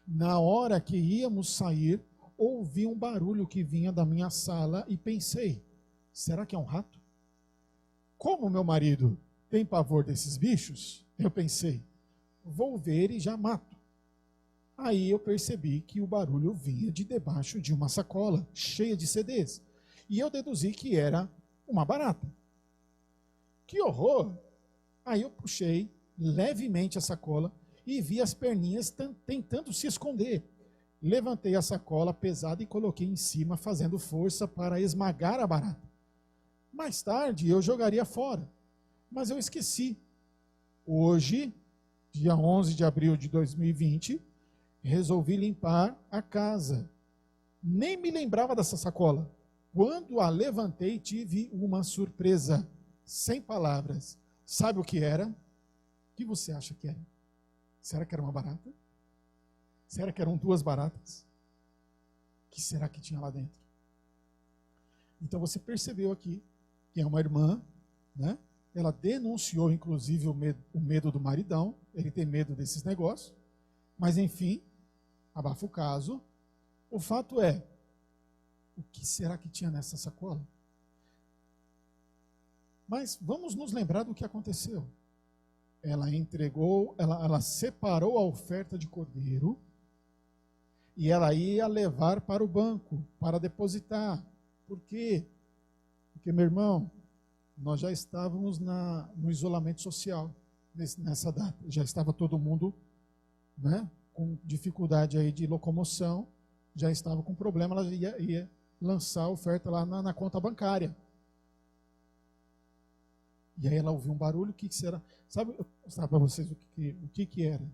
Na hora que íamos sair, ouvi um barulho que vinha da minha sala e pensei, será que é um rato? Como meu marido tem pavor desses bichos, eu pensei, vou ver e já mato. Aí eu percebi que o barulho vinha de debaixo de uma sacola cheia de CDs. E eu deduzi que era uma barata. Que horror! Aí eu puxei levemente a sacola e vi as perninhas tentando se esconder. Levantei a sacola pesada e coloquei em cima, fazendo força para esmagar a barata. Mais tarde eu jogaria fora, mas eu esqueci. Hoje, dia 11 de abril de 2020, resolvi limpar a casa. Nem me lembrava dessa sacola. Quando a levantei, tive uma surpresa, sem palavras. Sabe o que era? O que você acha que era? Será que era uma barata? Será que eram 2 baratas? O que será que tinha lá dentro? Então você percebeu aqui que é uma irmã, né? Ela denunciou, inclusive, o medo do maridão. Ele tem medo desses negócios. Mas, enfim, abafa o caso. O fato é, o que será que tinha nessa sacola? Mas vamos nos lembrar do que aconteceu. Ela entregou, ela separou a oferta de cordeiro e ela ia levar para o banco, para depositar. Por quê? Porque, meu irmão, nós já estávamos no isolamento social nessa data. Já estava todo mundo, né, com dificuldade aí de locomoção, já estava com problema, ela ia lançar a oferta lá na conta bancária. E aí ela ouviu um barulho, o que será? Sabe, eu vou mostrar para vocês o que era.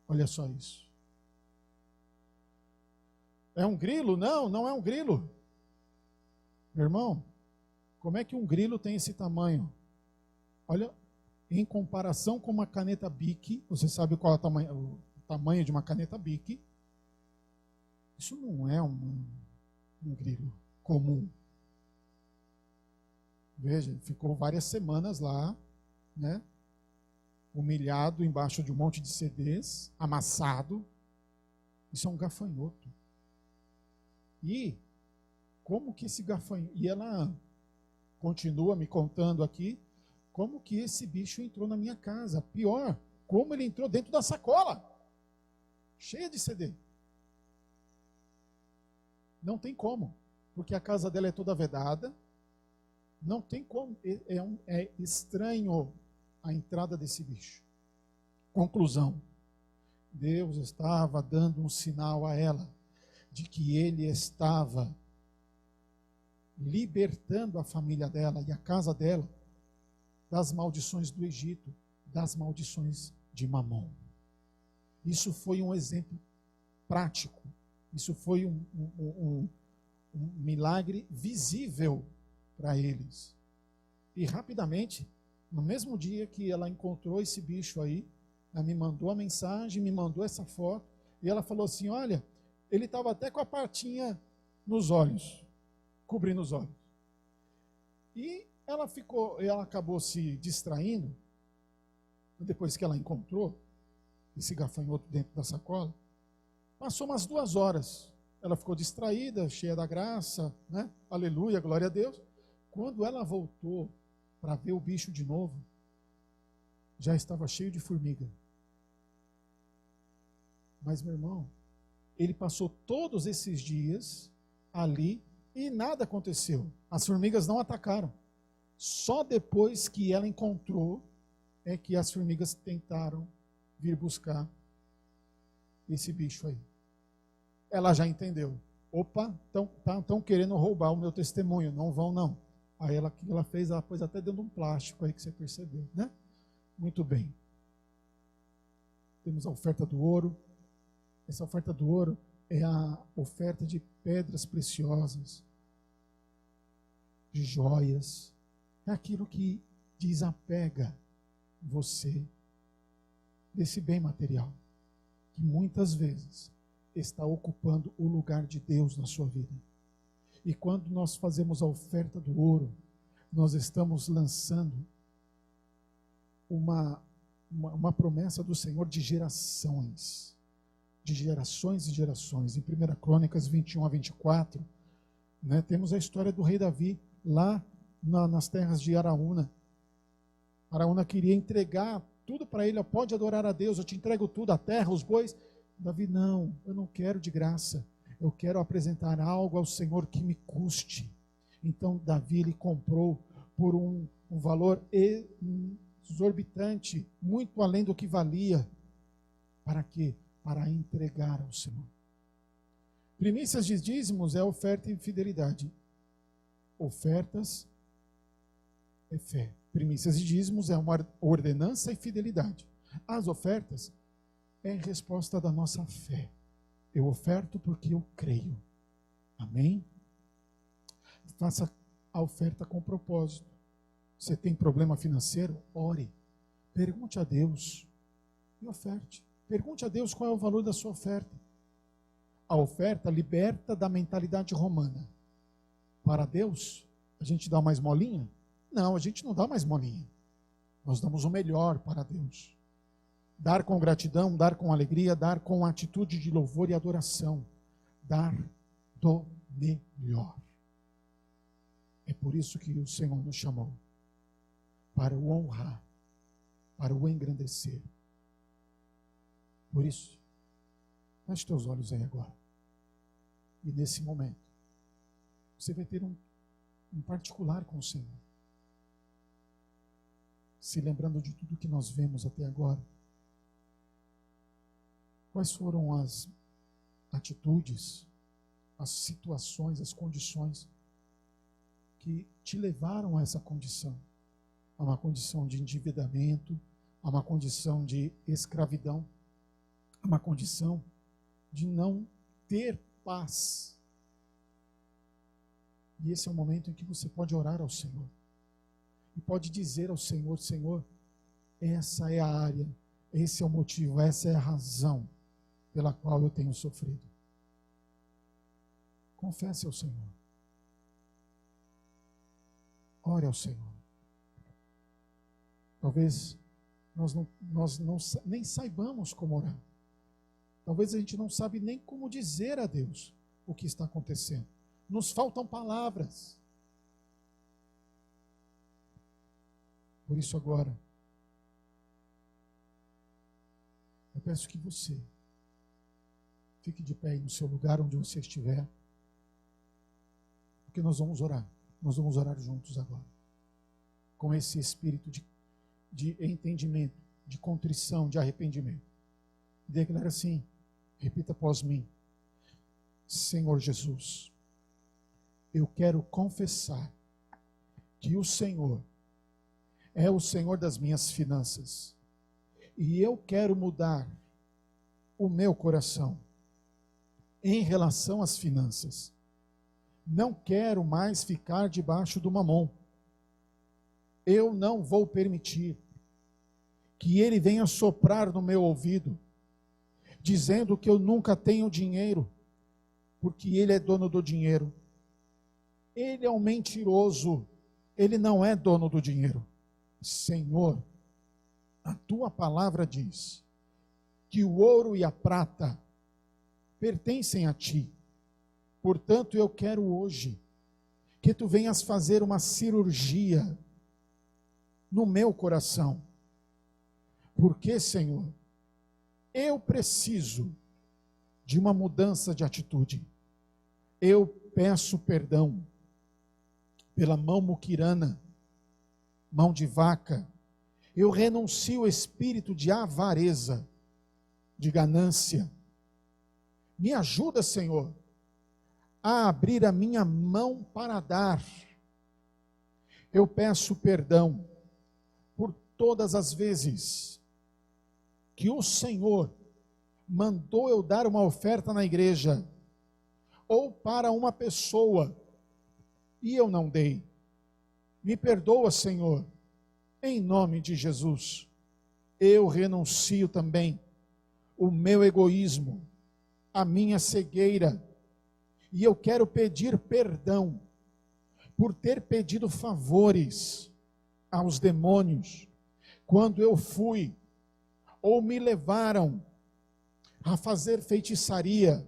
Olha só isso. É um grilo? Não, não é um grilo. Meu irmão, como é que um grilo tem esse tamanho? Olha, em comparação com uma caneta Bic, você sabe qual é o tamanho de uma caneta Bic? Isso não é um grilo comum. Veja, ficou várias semanas lá, né? Humilhado embaixo de um monte de CDs, amassado. Isso é um gafanhoto. E como que esse gafanhoto... E ela continua me contando aqui como que esse bicho entrou na minha casa. Pior, como ele entrou dentro da sacola, cheia de CD. Não tem como, porque a casa dela é toda vedada. Não tem como, é estranho a entrada desse bicho. Conclusão, Deus estava dando um sinal a ela de que Ele estava libertando a família dela e a casa dela das maldições do Egito, das maldições de Mamon. Isso foi um exemplo prático, isso foi um milagre visível para eles. E rapidamente, no mesmo dia que ela encontrou esse bicho aí, ela me mandou a mensagem, me mandou essa foto, e ela falou assim, olha, ele estava até com a patinha nos olhos, cobrindo os olhos. E ela acabou se distraindo, depois que ela encontrou esse gafanhoto dentro da sacola, passou umas 2 horas, ela ficou distraída, cheia da graça, né? Aleluia, glória a Deus. Quando ela voltou para ver o bicho de novo, já estava cheio de formiga. Mas, meu irmão, ele passou todos esses dias ali e nada aconteceu. As formigas não atacaram. Só depois que ela encontrou é que as formigas tentaram vir buscar esse bicho aí. Ela já entendeu. Opa, estão querendo roubar o meu testemunho, não vão não. Aí o que ela fez? Ela pôs até dentro de um plástico aí que você percebeu, né? Muito bem. Temos a oferta do ouro. Essa oferta do ouro é a oferta de pedras preciosas, de joias. É aquilo que desapega você desse bem material, que muitas vezes está ocupando o lugar de Deus na sua vida. E quando nós fazemos a oferta do ouro, nós estamos lançando uma promessa do Senhor de gerações e gerações. Em 1 Crônicas 21 a 24, né, temos a história do rei Davi, lá nas terras de Araúna. Araúna queria entregar tudo para ele, pode adorar a Deus, eu te entrego tudo, a terra, os bois. Davi, não, eu não quero de graça, eu quero apresentar algo ao Senhor que me custe. Então Davi, ele comprou por um valor exorbitante, muito além do que valia. Para quê? Para entregar ao Senhor. Primícias de dízimos é oferta e fidelidade. Ofertas é fé. Primícias de dízimos é uma ordenança e fidelidade. As ofertas é resposta da nossa fé. Eu oferto porque eu creio. Amém? Faça a oferta com propósito. Você tem problema financeiro? Ore. Pergunte a Deus e oferte. Pergunte a Deus qual é o valor da sua oferta. A oferta liberta da mentalidade romana. Para Deus, a gente dá mais molinha? Não, a gente não dá mais molinha. Nós damos o melhor para Deus. Dar com gratidão, dar com alegria, dar com atitude de louvor e adoração. Dar do melhor. É por isso que o Senhor nos chamou. Para o honrar, para o engrandecer. Por isso, feche teus olhos aí agora. E nesse momento, você vai ter um particular com o Senhor. Se lembrando de tudo que nós vemos até agora. Quais foram as atitudes, as situações, as condições que te levaram a essa condição? A uma condição de endividamento, a uma condição de escravidão, a uma condição de não ter paz. E esse é o momento em que você pode orar ao Senhor. E pode dizer ao Senhor, Senhor, essa é a área, esse é o motivo, essa é a razão pela qual eu tenho sofrido. Confesse ao Senhor. Ore ao Senhor. Talvez nós nem saibamos como orar. Talvez a gente não sabe nem como dizer a Deus o que está acontecendo. Nos faltam palavras. Por isso agora, eu peço que você fique de pé aí no seu lugar onde você estiver, porque nós vamos orar juntos agora, com esse espírito de entendimento, de contrição, de arrependimento. Declara assim, repita após mim: Senhor Jesus, eu quero confessar que o Senhor é o Senhor das minhas finanças, e eu quero mudar o meu coração em relação às finanças. Não quero mais ficar debaixo do mamon. Eu não vou permitir que ele venha soprar no meu ouvido, dizendo que eu nunca tenho dinheiro, porque ele é dono do dinheiro. Ele é um mentiroso, ele não é dono do dinheiro. Senhor, a tua palavra diz que o ouro e a prata pertencem a ti. Portanto, eu quero hoje que tu venhas fazer uma cirurgia no meu coração. Porque, Senhor, eu preciso de uma mudança de atitude. Eu peço perdão pela mão muquirana, mão de vaca. Eu renuncio ao espírito de avareza, de ganância. Me ajuda, Senhor, a abrir a minha mão para dar. Eu peço perdão por todas as vezes que o Senhor mandou eu dar uma oferta na igreja, ou para uma pessoa, e eu não dei. Me perdoa, Senhor, em nome de Jesus. Eu renuncio também o meu egoísmo, a minha cegueira, E eu quero pedir perdão por ter pedido favores aos demônios, quando eu fui, ou me levaram a fazer feitiçaria,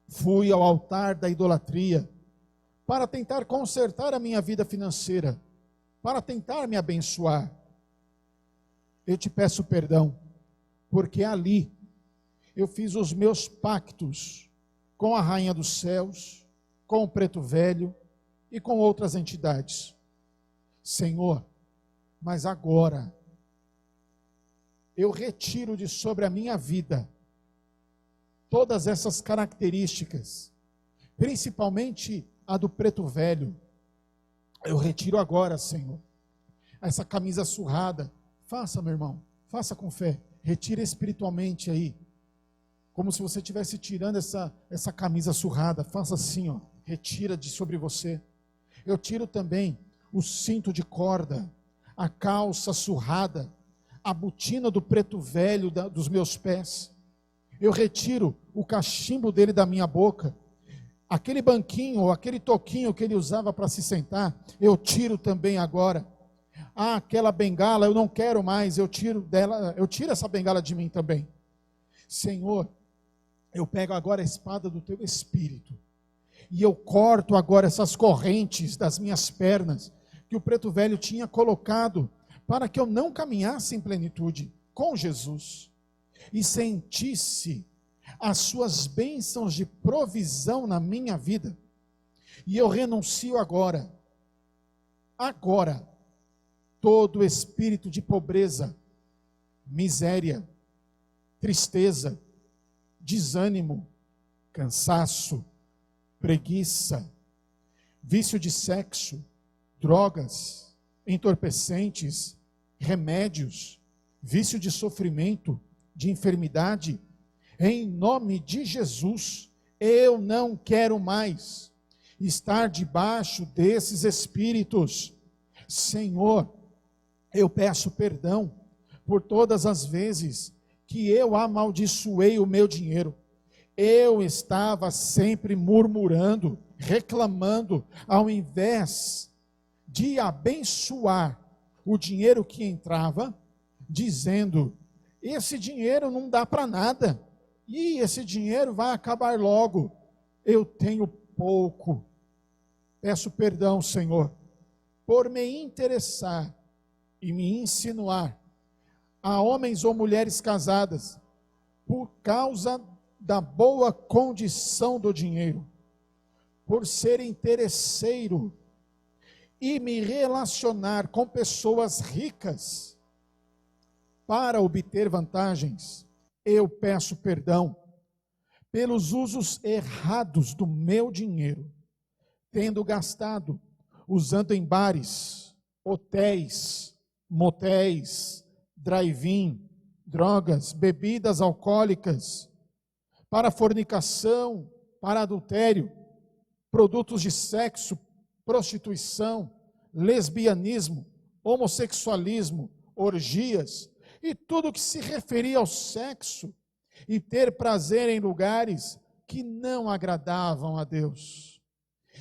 fui ao altar da idolatria, para tentar consertar a minha vida financeira, para tentar me abençoar. Eu te peço perdão, porque ali eu fiz os meus pactos com a Rainha dos Céus, com o Preto Velho e com outras entidades. Senhor, mas agora eu retiro de sobre a minha vida todas essas características, principalmente a do Preto Velho. Eu retiro agora, Senhor, essa camisa surrada. Faça, meu irmão, faça com fé. Retira espiritualmente aí, como se você estivesse tirando essa camisa surrada. Faça assim, ó, retira de sobre você. Eu tiro também o cinto de corda, a calça surrada, a botina do Preto Velho dos meus pés. Eu retiro o cachimbo dele da minha boca. Aquele banquinho, ou aquele toquinho que ele usava para se sentar, eu tiro também agora. Ah, aquela bengala, eu não quero mais, eu tiro essa bengala de mim também. Senhor, eu pego agora a espada do teu Espírito, e eu corto agora essas correntes das minhas pernas, que o Preto Velho tinha colocado, para que eu não caminhasse em plenitude com Jesus, e sentisse as suas bênçãos de provisão na minha vida. E eu renuncio agora, todo espírito de pobreza, miséria, tristeza, desânimo, cansaço, preguiça, vício de sexo, drogas, entorpecentes, remédios, vício de sofrimento, de enfermidade. Em nome de Jesus, eu não quero mais estar debaixo desses espíritos. Senhor, eu peço perdão por todas as vezes que eu amaldiçoei o meu dinheiro. Eu estava sempre murmurando, reclamando, ao invés de abençoar o dinheiro que entrava, dizendo: esse dinheiro não dá para nada, e esse dinheiro vai acabar logo, eu tenho pouco. Peço perdão, Senhor, por me interessar e me insinuar a homens ou mulheres casadas, por causa da boa condição do dinheiro, por ser interesseiro e me relacionar com pessoas ricas para obter vantagens. Eu peço perdão pelos usos errados do meu dinheiro, tendo gastado, usando em bares, hotéis, motéis, drive-in, drogas, bebidas alcoólicas, para fornicação, para adultério, produtos de sexo, prostituição, lesbianismo, homossexualismo, orgias, e tudo que se referia ao sexo, e ter prazer em lugares que não agradavam a Deus,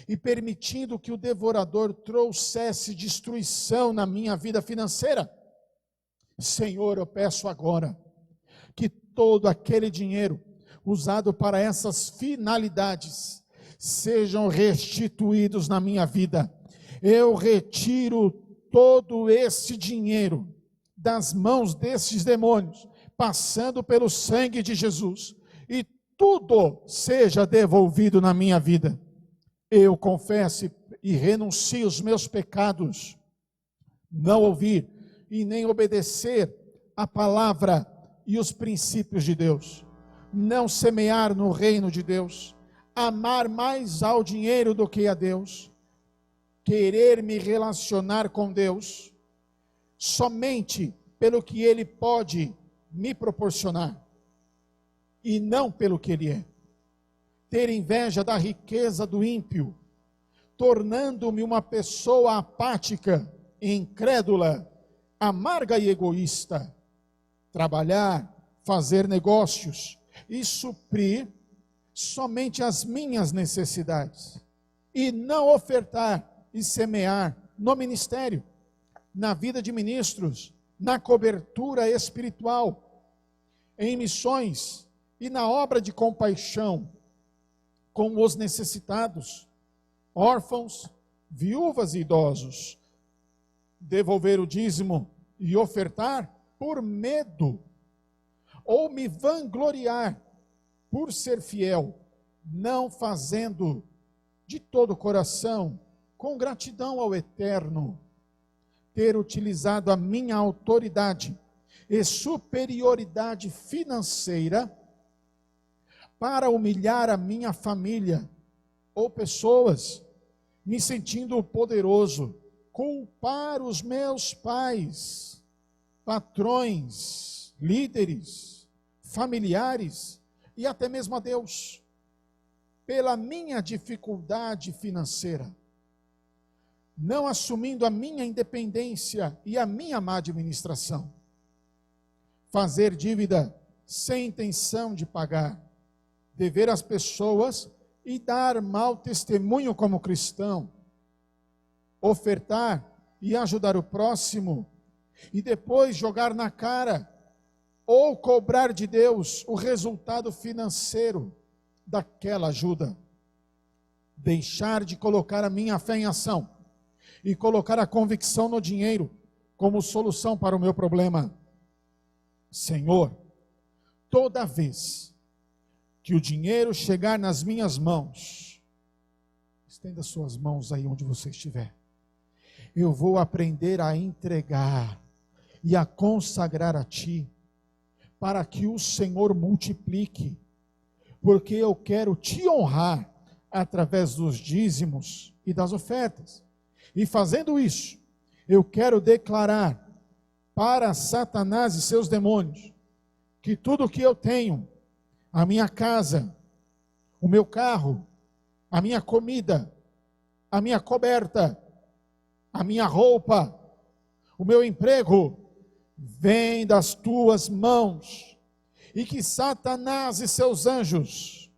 e permitindo que o devorador trouxesse destruição na minha vida financeira. Senhor, eu peço agora que todo aquele dinheiro usado para essas finalidades sejam restituídos na minha vida. Eu retiro todo esse dinheiro das mãos desses demônios, passando pelo sangue de Jesus, e tudo seja devolvido na minha vida. Eu confesso e renuncio os meus pecados, não ouvir e nem obedecer a palavra e os princípios de Deus, não semear no reino de Deus, amar mais ao dinheiro do que a Deus, querer me relacionar com Deus somente pelo que Ele pode me proporcionar, e não pelo que Ele é. Ter inveja da riqueza do ímpio, tornando-me uma pessoa apática, incrédula, amarga e egoísta. Trabalhar, fazer negócios e suprir somente as minhas necessidades e não ofertar e semear no ministério, na vida de ministros, na cobertura espiritual, em missões e na obra de compaixão com os necessitados, órfãos, viúvas e idosos. Devolver o dízimo e ofertar por medo, ou me vangloriar por ser fiel, não fazendo de todo o coração, com gratidão ao Eterno, ter utilizado a minha autoridade e superioridade financeira para humilhar a minha família ou pessoas, me sentindo poderoso, culpar os meus pais, patrões, líderes, familiares e até mesmo a Deus, pela minha dificuldade financeira, não assumindo a minha independência e a minha má administração, fazer dívida sem intenção de pagar, dever às pessoas e dar mau testemunho como cristão, ofertar e ajudar o próximo, e depois jogar na cara, ou cobrar de Deus o resultado financeiro daquela ajuda. Deixar de colocar a minha fé em ação, e colocar a convicção no dinheiro como solução para o meu problema. Senhor, toda vez que o dinheiro chegar nas minhas mãos, estenda suas mãos aí onde você estiver, eu vou aprender a entregar e a consagrar a Ti, para que o Senhor multiplique, porque eu quero Te honrar através dos dízimos e das ofertas. E fazendo isso, eu quero declarar para Satanás e seus demônios, que tudo que eu tenho, a minha casa, o meu carro, a minha comida, a minha coberta, a minha roupa, o meu emprego, vem das tuas mãos, e que Satanás e seus anjos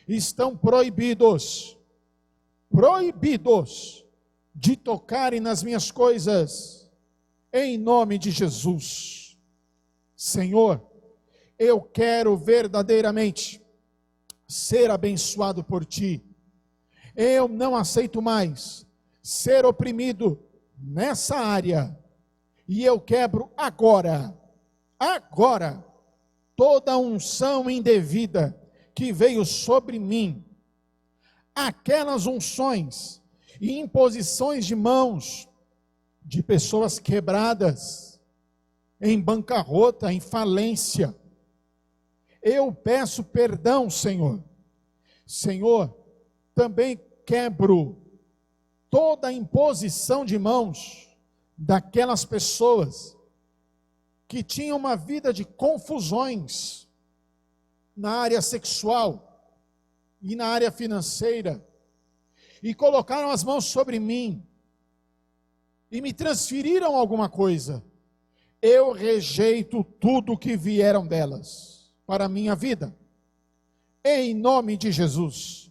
estão proibidos de tocarem nas minhas coisas, em nome de Jesus. Senhor, eu quero verdadeiramente ser abençoado por Ti. Eu não aceito mais ser oprimido nessa área, e eu quebro agora, toda a unção indevida que veio sobre mim, aquelas unções e imposições de mãos de pessoas quebradas, em bancarrota, em falência. Eu peço perdão, Senhor. Senhor, também quebro toda a imposição de mãos daquelas pessoas que tinham uma vida de confusões na área sexual e na área financeira, e colocaram as mãos sobre mim e me transferiram alguma coisa. Eu rejeito tudo que vieram delas para a minha vida, em nome de Jesus.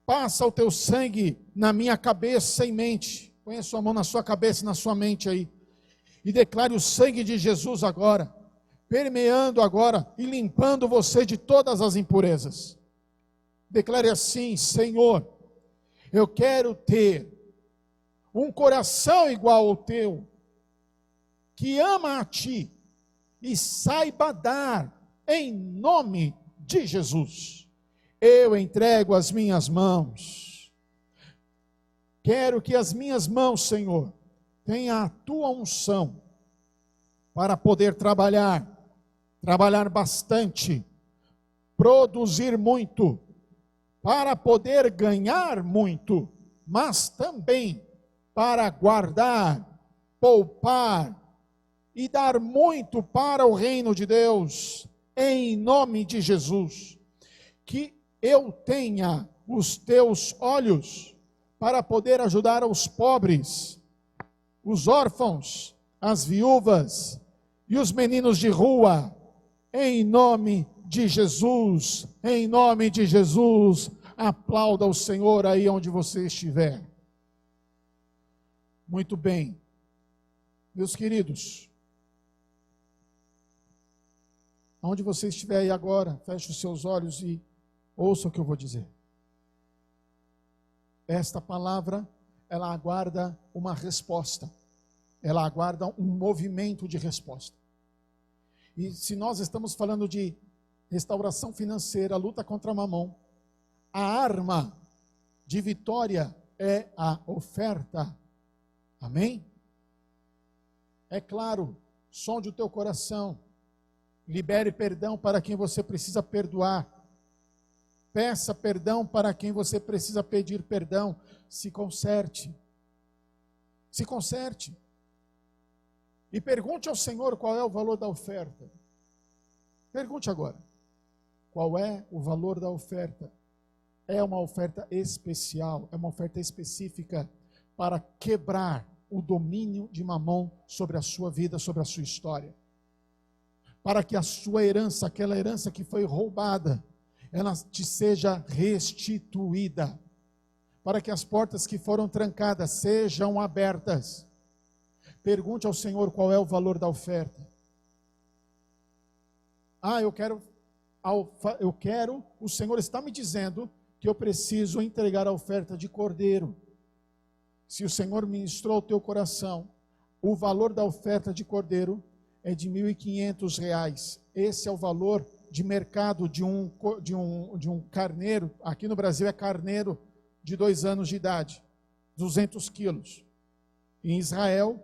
Passa o teu sangue na minha cabeça e mente. Põe a sua mão na sua cabeça e na sua mente aí, e declare o sangue de Jesus agora, permeando agora e limpando você de todas as impurezas. Declare assim: Senhor, eu quero ter um coração igual ao teu, que ama a Ti e saiba dar, em nome de Jesus. Eu entrego as minhas mãos. Quero que as minhas mãos, Senhor, tenham a Tua unção para poder trabalhar bastante, produzir muito, para poder ganhar muito, mas também para guardar, poupar e dar muito para o reino de Deus, em nome de Jesus. Que eu tenha os Teus olhos para poder ajudar os pobres, os órfãos, as viúvas e os meninos de rua, em nome de Jesus, em nome de Jesus, aplauda o Senhor aí onde você estiver. Muito bem, meus queridos, onde você estiver aí agora, feche os seus olhos e ouça o que eu vou dizer. Esta palavra, ela aguarda uma resposta, ela aguarda um movimento de resposta. E se nós estamos falando de restauração financeira, luta contra Mamon, a arma de vitória é a oferta. Amém? É claro, sonde o teu coração, libere perdão para quem você precisa perdoar, peça perdão para quem você precisa pedir perdão, se conserte, e pergunte ao Senhor qual é o valor da oferta. Pergunte agora, qual é o valor da oferta? É uma oferta especial, é uma oferta específica para quebrar o domínio de Mamon sobre a sua vida, sobre a sua história. Para que a sua herança, aquela herança que foi roubada, ela te seja restituída. Para que as portas que foram trancadas sejam abertas. Pergunte ao Senhor qual é o valor da oferta. Eu quero, o Senhor está me dizendo que eu preciso entregar a oferta de cordeiro. Se o Senhor ministrou o teu coração, o valor da oferta de cordeiro é de R$ 1.500. Esse é o valor de mercado de um carneiro. Aqui no Brasil é carneiro de 2 anos de idade, 200 quilos. Em Israel,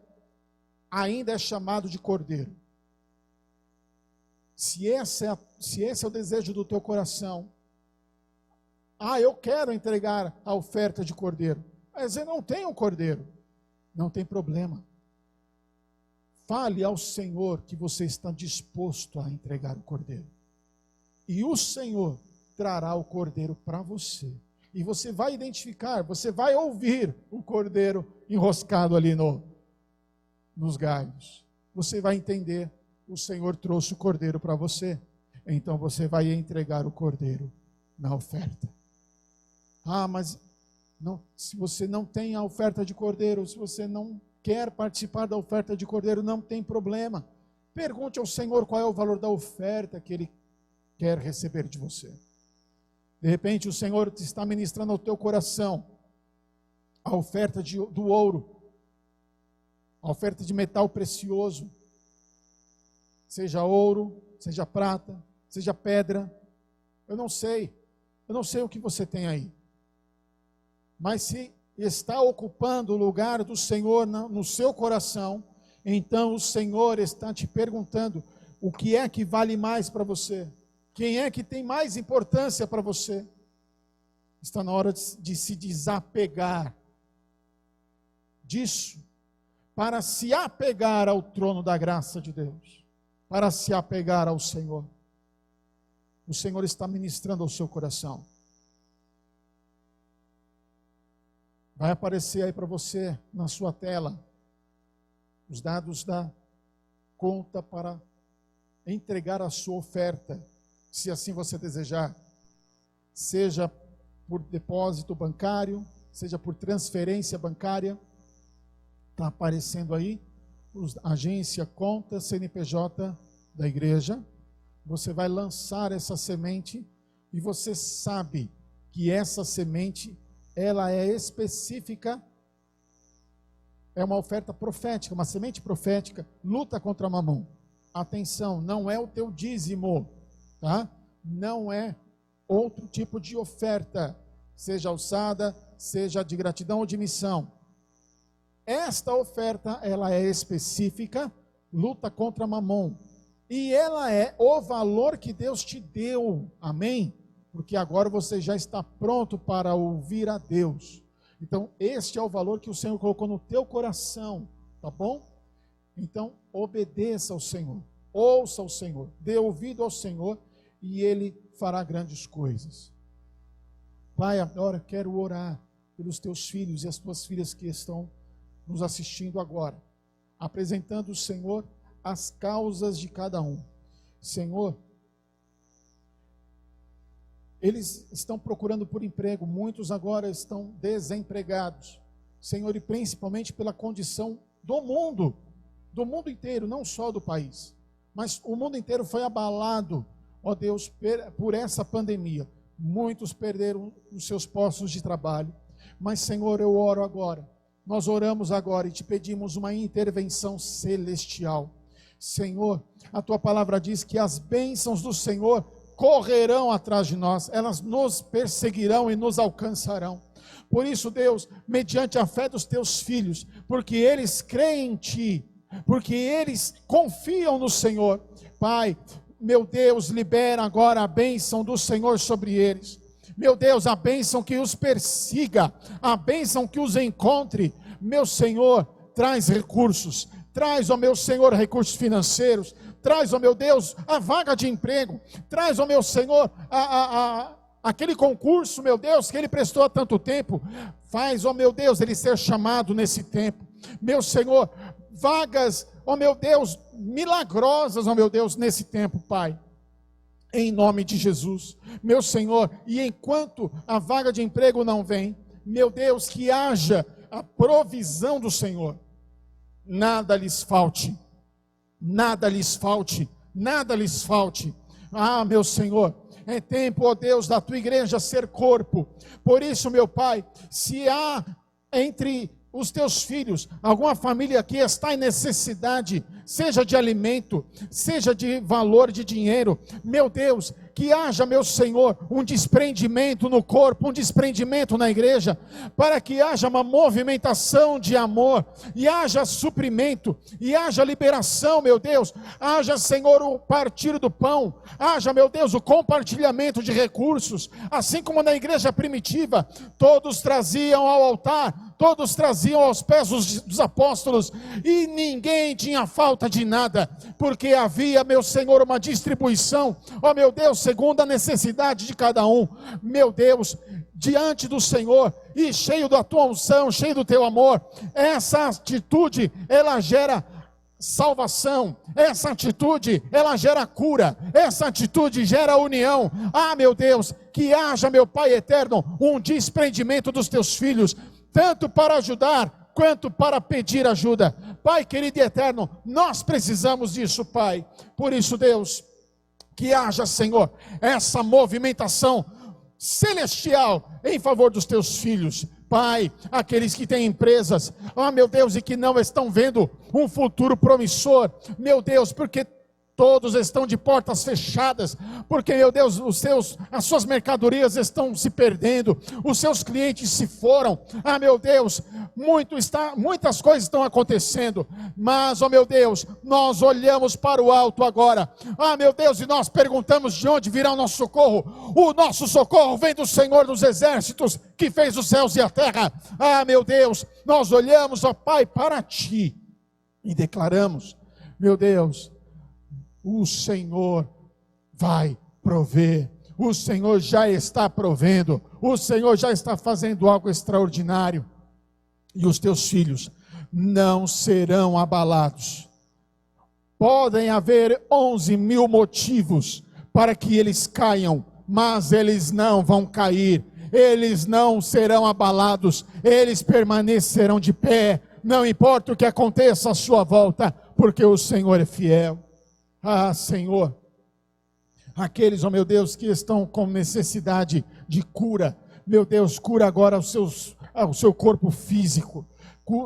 ainda é chamado de cordeiro. Se esse é o desejo do teu coração, eu quero entregar a oferta de cordeiro, mas eu não tenho um cordeiro, não tem problema. Fale ao Senhor que você está disposto a entregar o cordeiro. E o Senhor trará o cordeiro para você. E você vai identificar, você vai ouvir o cordeiro enroscado ali nos galhos. Você vai entender, o Senhor trouxe o cordeiro para você. Então você vai entregar o cordeiro na oferta. Mas não, se você não tem a oferta de cordeiro, se você não quer participar da oferta de cordeiro, não tem problema. Pergunte ao Senhor qual é o valor da oferta que Ele quer receber de você. De repente o Senhor te está ministrando ao teu coração a oferta do ouro, a oferta de metal precioso, seja ouro, seja prata, seja pedra. Eu não sei o que você tem aí, mas se está ocupando o lugar do Senhor no seu coração, então o Senhor está te perguntando o que é que vale mais para você, quem é que tem mais importância para você. Está na hora de se desapegar disso, para se apegar ao trono da graça de Deus, para se apegar ao Senhor. O Senhor está ministrando ao seu coração. Vai aparecer aí para você, na sua tela, os dados da conta para entregar a sua oferta, se assim você desejar, seja por depósito bancário, seja por transferência bancária. Está aparecendo aí, agência, conta, CNPJ da igreja. Você vai lançar essa semente e você sabe que essa semente, ela é específica, é uma oferta profética, uma semente profética, luta contra Mamon. Atenção, não é o teu dízimo, tá? Não é outro tipo de oferta, seja alçada, seja de gratidão ou de missão. Esta oferta, ela é específica, luta contra Mamon. E ela é o valor que Deus te deu, amém? Porque agora você já está pronto para ouvir a Deus. Então, este é o valor que o Senhor colocou no teu coração, tá bom? Então, obedeça ao Senhor, ouça ao Senhor, dê ouvido ao Senhor e Ele fará grandes coisas. Pai, agora quero orar pelos teus filhos e as tuas filhas que estão nos assistindo agora, apresentando o Senhor as causas de cada um. Senhor, eles estão procurando por emprego, muitos agora estão desempregados, Senhor, e principalmente pela condição do mundo inteiro, não só do país, mas o mundo inteiro foi abalado, ó Deus, por essa pandemia. Muitos perderam os seus postos de trabalho, mas Senhor, eu oro agora, nós oramos agora e te pedimos uma intervenção celestial. Senhor, a tua palavra diz que as bênçãos do Senhor correrão atrás de nós, elas nos perseguirão e nos alcançarão. Por isso, Deus, mediante a fé dos teus filhos, porque eles creem em ti, porque eles confiam no Senhor, Pai, meu Deus, libera agora a bênção do Senhor sobre eles. Meu Deus, a bênção que os persiga, a bênção que os encontre. Meu Senhor, traz recursos, traz, ó meu Senhor, recursos financeiros, traz, ó meu Deus, a vaga de emprego, traz, ó meu Senhor, aquele concurso, meu Deus, que ele prestou há tanto tempo, faz, ó meu Deus, ele ser chamado nesse tempo. Meu Senhor, vagas, ó meu Deus, milagrosas, ó meu Deus, nesse tempo, Pai. Em nome de Jesus, meu Senhor, e enquanto a vaga de emprego não vem, meu Deus, que haja a provisão do Senhor, nada lhes falte, nada lhes falte, nada lhes falte. Ah, meu Senhor, é tempo, ó Deus, da tua igreja ser corpo. Por isso, meu Pai, se há entre os teus filhos alguma família que está em necessidade, seja de alimento, seja de valor de dinheiro, meu Deus, que haja, meu Senhor, um desprendimento no corpo, um desprendimento na igreja, para que haja uma movimentação de amor, e haja suprimento, e haja liberação, meu Deus, haja, Senhor, o partir do pão, haja, meu Deus, o compartilhamento de recursos, assim como na igreja primitiva, todos traziam ao altar, todos traziam aos pés dos apóstolos, e ninguém tinha falta de nada, porque havia, meu Senhor, uma distribuição, ó meu Deus, segundo a necessidade de cada um, meu Deus, diante do Senhor, e cheio da tua unção, cheio do teu amor. Essa atitude, ela gera salvação, essa atitude, ela gera cura, essa atitude gera união. Ah, meu Deus, que haja, meu Pai eterno, um desprendimento dos teus filhos, tanto para ajudar, quanto para pedir ajuda. Pai querido e eterno, nós precisamos disso, Pai. Por isso, Deus, que haja, Senhor, essa movimentação celestial em favor dos teus filhos. Pai, aqueles que têm empresas, meu Deus, e que não estão vendo um futuro promissor, meu Deus, porque todos estão de portas fechadas, porque, meu Deus, as suas mercadorias estão se perdendo, os seus clientes se foram, meu Deus, muitas coisas estão acontecendo, mas, meu Deus, nós olhamos para o alto agora, meu Deus, e nós perguntamos de onde virá o nosso socorro vem do Senhor dos Exércitos, que fez os céus e a terra. Meu Deus, nós olhamos, ó Pai, para ti, e declaramos, meu Deus, o Senhor vai prover, o Senhor já está provendo, o Senhor já está fazendo algo extraordinário, e os teus filhos não serão abalados. Podem haver 11.000 motivos para que eles caiam, mas eles não vão cair, eles não serão abalados, eles permanecerão de pé, não importa o que aconteça à sua volta, porque o Senhor é fiel. Senhor, aqueles, ó meu Deus, que estão com necessidade de cura, meu Deus, cura agora o seu corpo físico,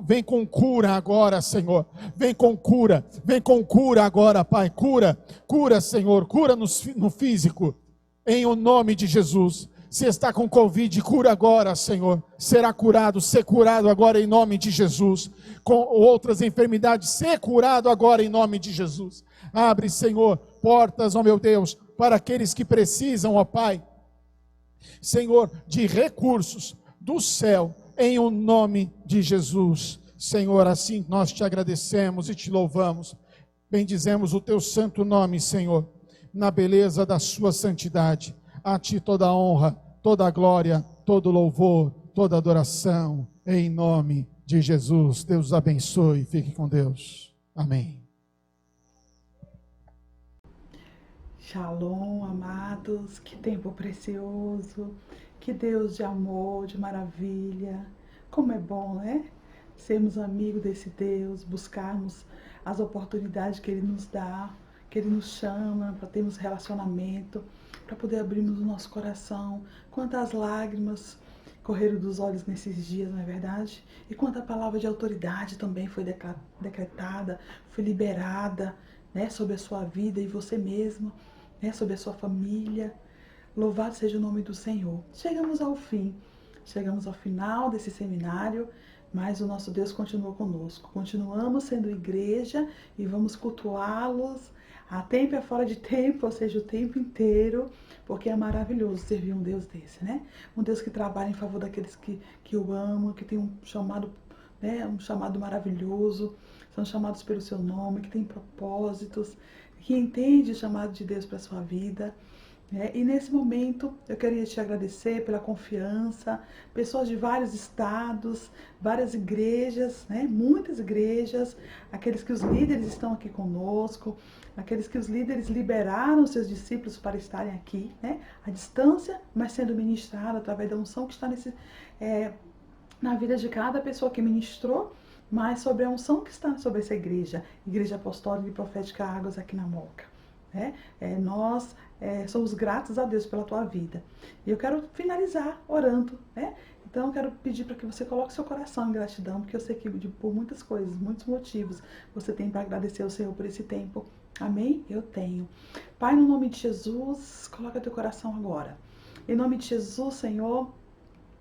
vem com cura agora, Senhor, vem com cura agora, Pai, cura, Senhor, cura no físico, em o nome de Jesus. Se está com Covid, cura agora, Senhor, será curado, ser curado agora em nome de Jesus. Com outras enfermidades, ser curado agora em nome de Jesus. Abre, Senhor, portas, ó meu Deus, para aqueles que precisam, ó Pai, Senhor, de recursos do céu, em o nome de Jesus. Senhor, assim nós te agradecemos e te louvamos, bendizemos o teu santo nome, Senhor, na beleza da sua santidade. A ti toda a honra, toda a glória, todo louvor, toda adoração, em nome de Jesus. Deus os abençoe, fique com Deus. Amém. Shalom, amados, que tempo precioso, que Deus de amor, de maravilha. Como é bom, né? Sermos amigos desse Deus, buscarmos as oportunidades que Ele nos dá, que Ele nos chama para termos relacionamento, para poder abrirmos o nosso coração. Quantas lágrimas correram dos olhos nesses dias, não é verdade? E quanta palavra de autoridade também foi decretada, foi liberada, né, sobre a sua vida e você mesmo, né, sobre a sua família. Louvado seja o nome do Senhor. Chegamos ao fim, chegamos ao final desse seminário, mas o nosso Deus continua conosco. Continuamos sendo igreja e vamos cultuá-los a tempo e fora de tempo, ou seja, o tempo inteiro, porque é maravilhoso servir um Deus desse, né? Um Deus que trabalha em favor daqueles que o amam, que tem um chamado, né, um chamado maravilhoso, são chamados pelo seu nome, que tem propósitos, que entende o chamado de Deus para a sua vida. E nesse momento eu queria te agradecer pela confiança, pessoas de vários estados, várias igrejas, né? Muitas igrejas, aqueles que os líderes estão aqui conosco, aqueles que os líderes liberaram seus discípulos para estarem aqui, né? À distância, mas sendo ministrado através da unção que está na vida de cada pessoa que ministrou, mas sobre a unção que está sobre essa igreja, Igreja Apostólica e Profética Águas aqui na Moca. Nós somos gratos a Deus pela tua vida. E eu quero finalizar orando, né? Então eu quero pedir para que você coloque seu coração em gratidão, porque eu sei que por muitas coisas, muitos motivos, você tem para agradecer ao Senhor por esse tempo. Amém? Eu tenho. Pai, no nome de Jesus, coloca teu coração agora. Em nome de Jesus, Senhor,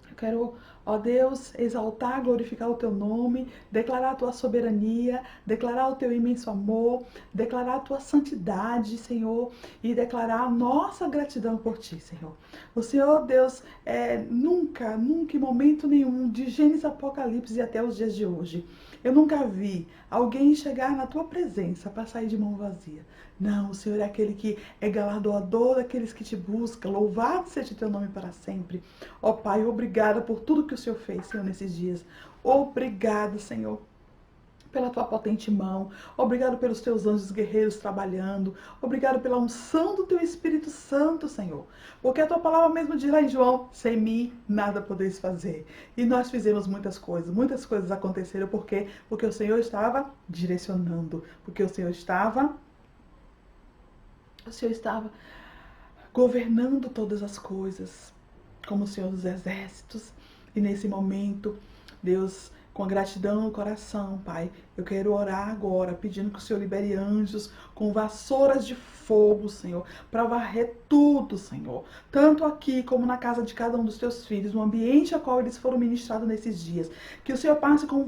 eu quero, ó Deus, exaltar, glorificar o teu nome, declarar a tua soberania, declarar o teu imenso amor, declarar a tua santidade, Senhor, e declarar a nossa gratidão por ti, Senhor. O Senhor, Deus, nunca em momento nenhum, de Gênesis, Apocalipse e até os dias de hoje, eu nunca vi alguém chegar na tua presença para sair de mão vazia. Não, o Senhor é aquele que é galardoador daqueles que te buscam. Louvado seja o teu nome para sempre. Ó Pai, obrigada por tudo que o Senhor fez, Senhor, nesses dias. Obrigada, Senhor, pela tua potente mão. Obrigado pelos teus anjos guerreiros trabalhando. Obrigado pela unção do teu Espírito Santo, Senhor. Porque a tua palavra mesmo diz lá em João, sem mim nada podeis fazer. E nós fizemos muitas coisas aconteceram. Por quê? Porque o Senhor estava direcionando. Porque o Senhor estava governando todas as coisas, como o Senhor dos Exércitos. E nesse momento, Deus, com gratidão no coração, Pai, eu quero orar agora, pedindo que o Senhor libere anjos com vassouras de fogo, Senhor, para varrer tudo, Senhor, tanto aqui como na casa de cada um dos teus filhos, no ambiente ao qual eles foram ministrados nesses dias. Que o Senhor passe com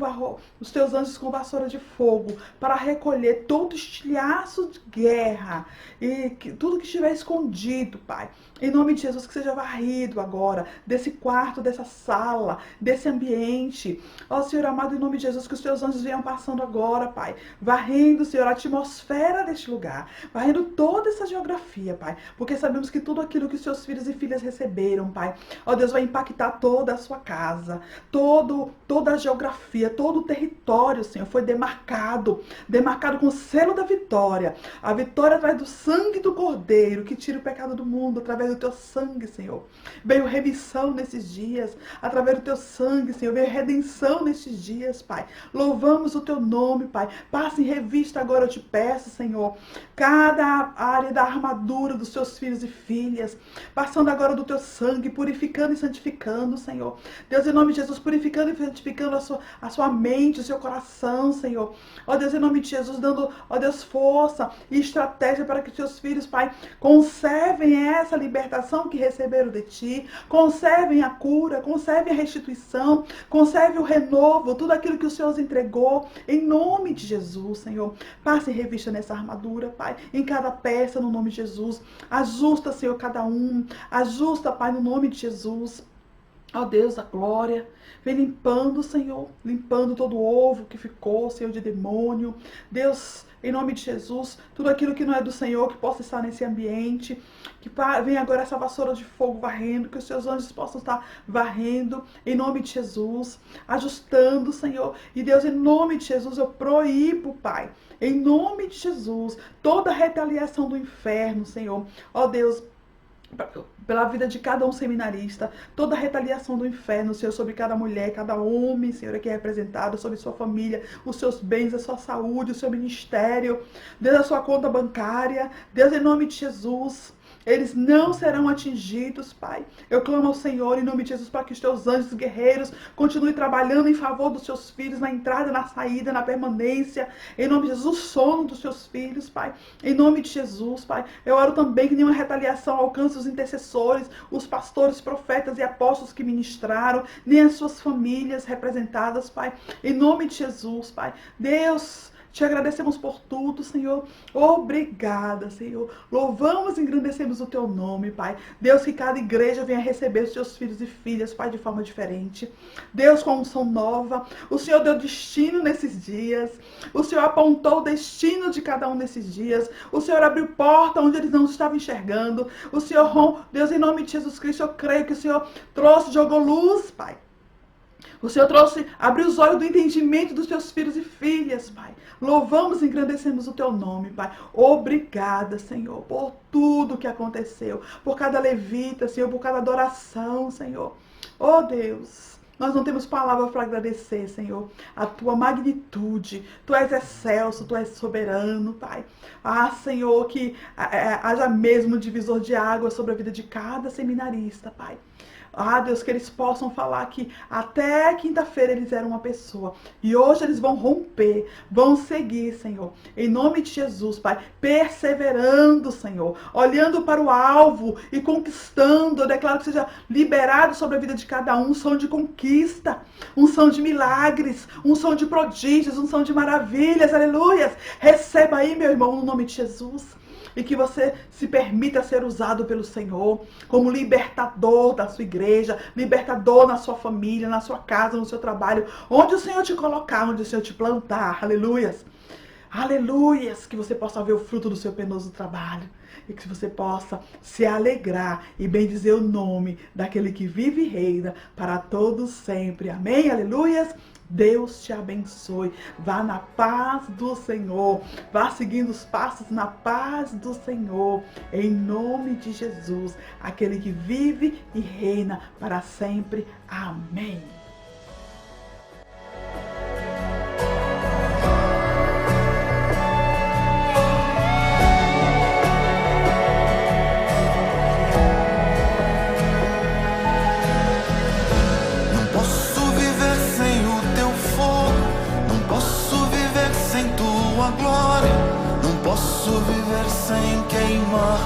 os teus anjos com vassoura de fogo para recolher todo estilhaço de guerra e tudo que estiver escondido, Pai. Em nome de Jesus, que seja varrido agora desse quarto, dessa sala, desse ambiente. Ó Senhor amado, em nome de Jesus, que os teus anjos venham passando agora, Pai, varrendo, Senhor, a atmosfera deste lugar, varrendo toda essa geografia, Pai, porque sabemos que tudo aquilo que os seus filhos e filhas receberam, Pai, ó Deus, vai impactar toda a sua casa, toda a geografia, todo o território, Senhor, foi demarcado com o selo da vitória, a vitória através do sangue do Cordeiro, que tira o pecado do mundo, através do teu sangue, Senhor. Veio remissão nesses dias, através do teu sangue, Senhor, veio redenção nesses dias, Pai. Louvamos o teu nome, Pai. Passa em revista agora, eu te peço, Senhor, cada área da armadura dos teus filhos e filhas, passando agora do teu sangue, purificando e santificando, Senhor. Deus, em nome de Jesus, purificando e santificando a sua mente, o seu coração, Senhor. Ó Deus, em nome de Jesus, dando, ó Deus, força e estratégia para que os teus filhos, Pai, conservem essa libertação que receberam de ti, conservem a cura, conservem a restituição, conservem o renovo, tudo aquilo que o Senhor os entregou, em nome de Jesus, Senhor. Passe em revista nessa armadura, Pai, em cada peça, no nome de Jesus. Ajusta, Senhor, cada um. Ajusta, Pai, no nome de Jesus. Ó Deus da glória, vem limpando, Senhor, limpando todo o ovo que ficou, Senhor, de demônio. Deus, em nome de Jesus, tudo aquilo que não é do Senhor, que possa estar nesse ambiente, que venha agora essa vassoura de fogo varrendo, que os seus anjos possam estar varrendo, em nome de Jesus, ajustando, Senhor. E Deus, em nome de Jesus, eu proíbo, Pai, em nome de Jesus, toda retaliação do inferno, Senhor. Ó Deus, pela vida de cada um seminarista, toda a retaliação do inferno, Senhor, sobre cada mulher, cada homem, Senhor, aqui representado, sobre sua família, os seus bens, a sua saúde, o seu ministério, Deus, a sua conta bancária, Deus, em nome de Jesus, eles não serão atingidos, Pai. Eu clamo ao Senhor, em nome de Jesus, para que os teus anjos guerreiros continuem trabalhando em favor dos seus filhos, na entrada, na saída, na permanência. Em nome de Jesus, o sono dos seus filhos, Pai. Em nome de Jesus, Pai. Eu oro também que nenhuma retaliação alcance os intercessores, os pastores, profetas e apóstolos que ministraram, nem as suas famílias representadas, Pai. Em nome de Jesus, Pai. Deus, te agradecemos por tudo, Senhor. Obrigada, Senhor. Louvamos e engrandecemos o teu nome, Pai. Deus, que cada igreja venha receber os teus filhos e filhas, Pai, de forma diferente. Deus, com unção nova. O Senhor deu destino nesses dias. O Senhor apontou o destino de cada um nesses dias. O Senhor abriu porta onde eles não estavam enxergando. O Senhor, Deus, em nome de Jesus Cristo, eu creio que o Senhor trouxe, jogou luz, Pai. O Senhor trouxe, abriu os olhos do entendimento dos teus filhos e filhas, Pai. Louvamos e engrandecemos o teu nome, Pai. Obrigada, Senhor, por tudo que aconteceu. Por cada levita, Senhor, por cada adoração, Senhor. Oh, Deus, nós não temos palavras para agradecer, Senhor, a tua magnitude. Tu és excelso, tu és soberano, Pai. Ah, Senhor, que haja mesmo um divisor de água sobre a vida de cada seminarista, Pai. Ah, Deus, que eles possam falar que até quinta-feira eles eram uma pessoa. E hoje eles vão romper, vão seguir, Senhor. Em nome de Jesus, Pai. Perseverando, Senhor. Olhando para o alvo e conquistando. Eu declaro que seja liberado sobre a vida de cada um. Um som de conquista. Um som de milagres. Um som de prodígios. Um som de maravilhas. Aleluias. Receba aí, meu irmão, no nome de Jesus. E que você se permita ser usado pelo Senhor como libertador da sua igreja, libertador na sua família, na sua casa, no seu trabalho, onde o Senhor te colocar, onde o Senhor te plantar. Aleluias. Aleluias. Que você possa ver o fruto do seu penoso trabalho. E que você possa se alegrar e bendizer o nome daquele que vive e reina para todos sempre. Amém? Aleluias. Deus te abençoe. Vá na paz do Senhor. Vá seguindo os passos na paz do Senhor. Em nome de Jesus, aquele que vive e reina para sempre. Amém. Glória, não posso viver sem queimar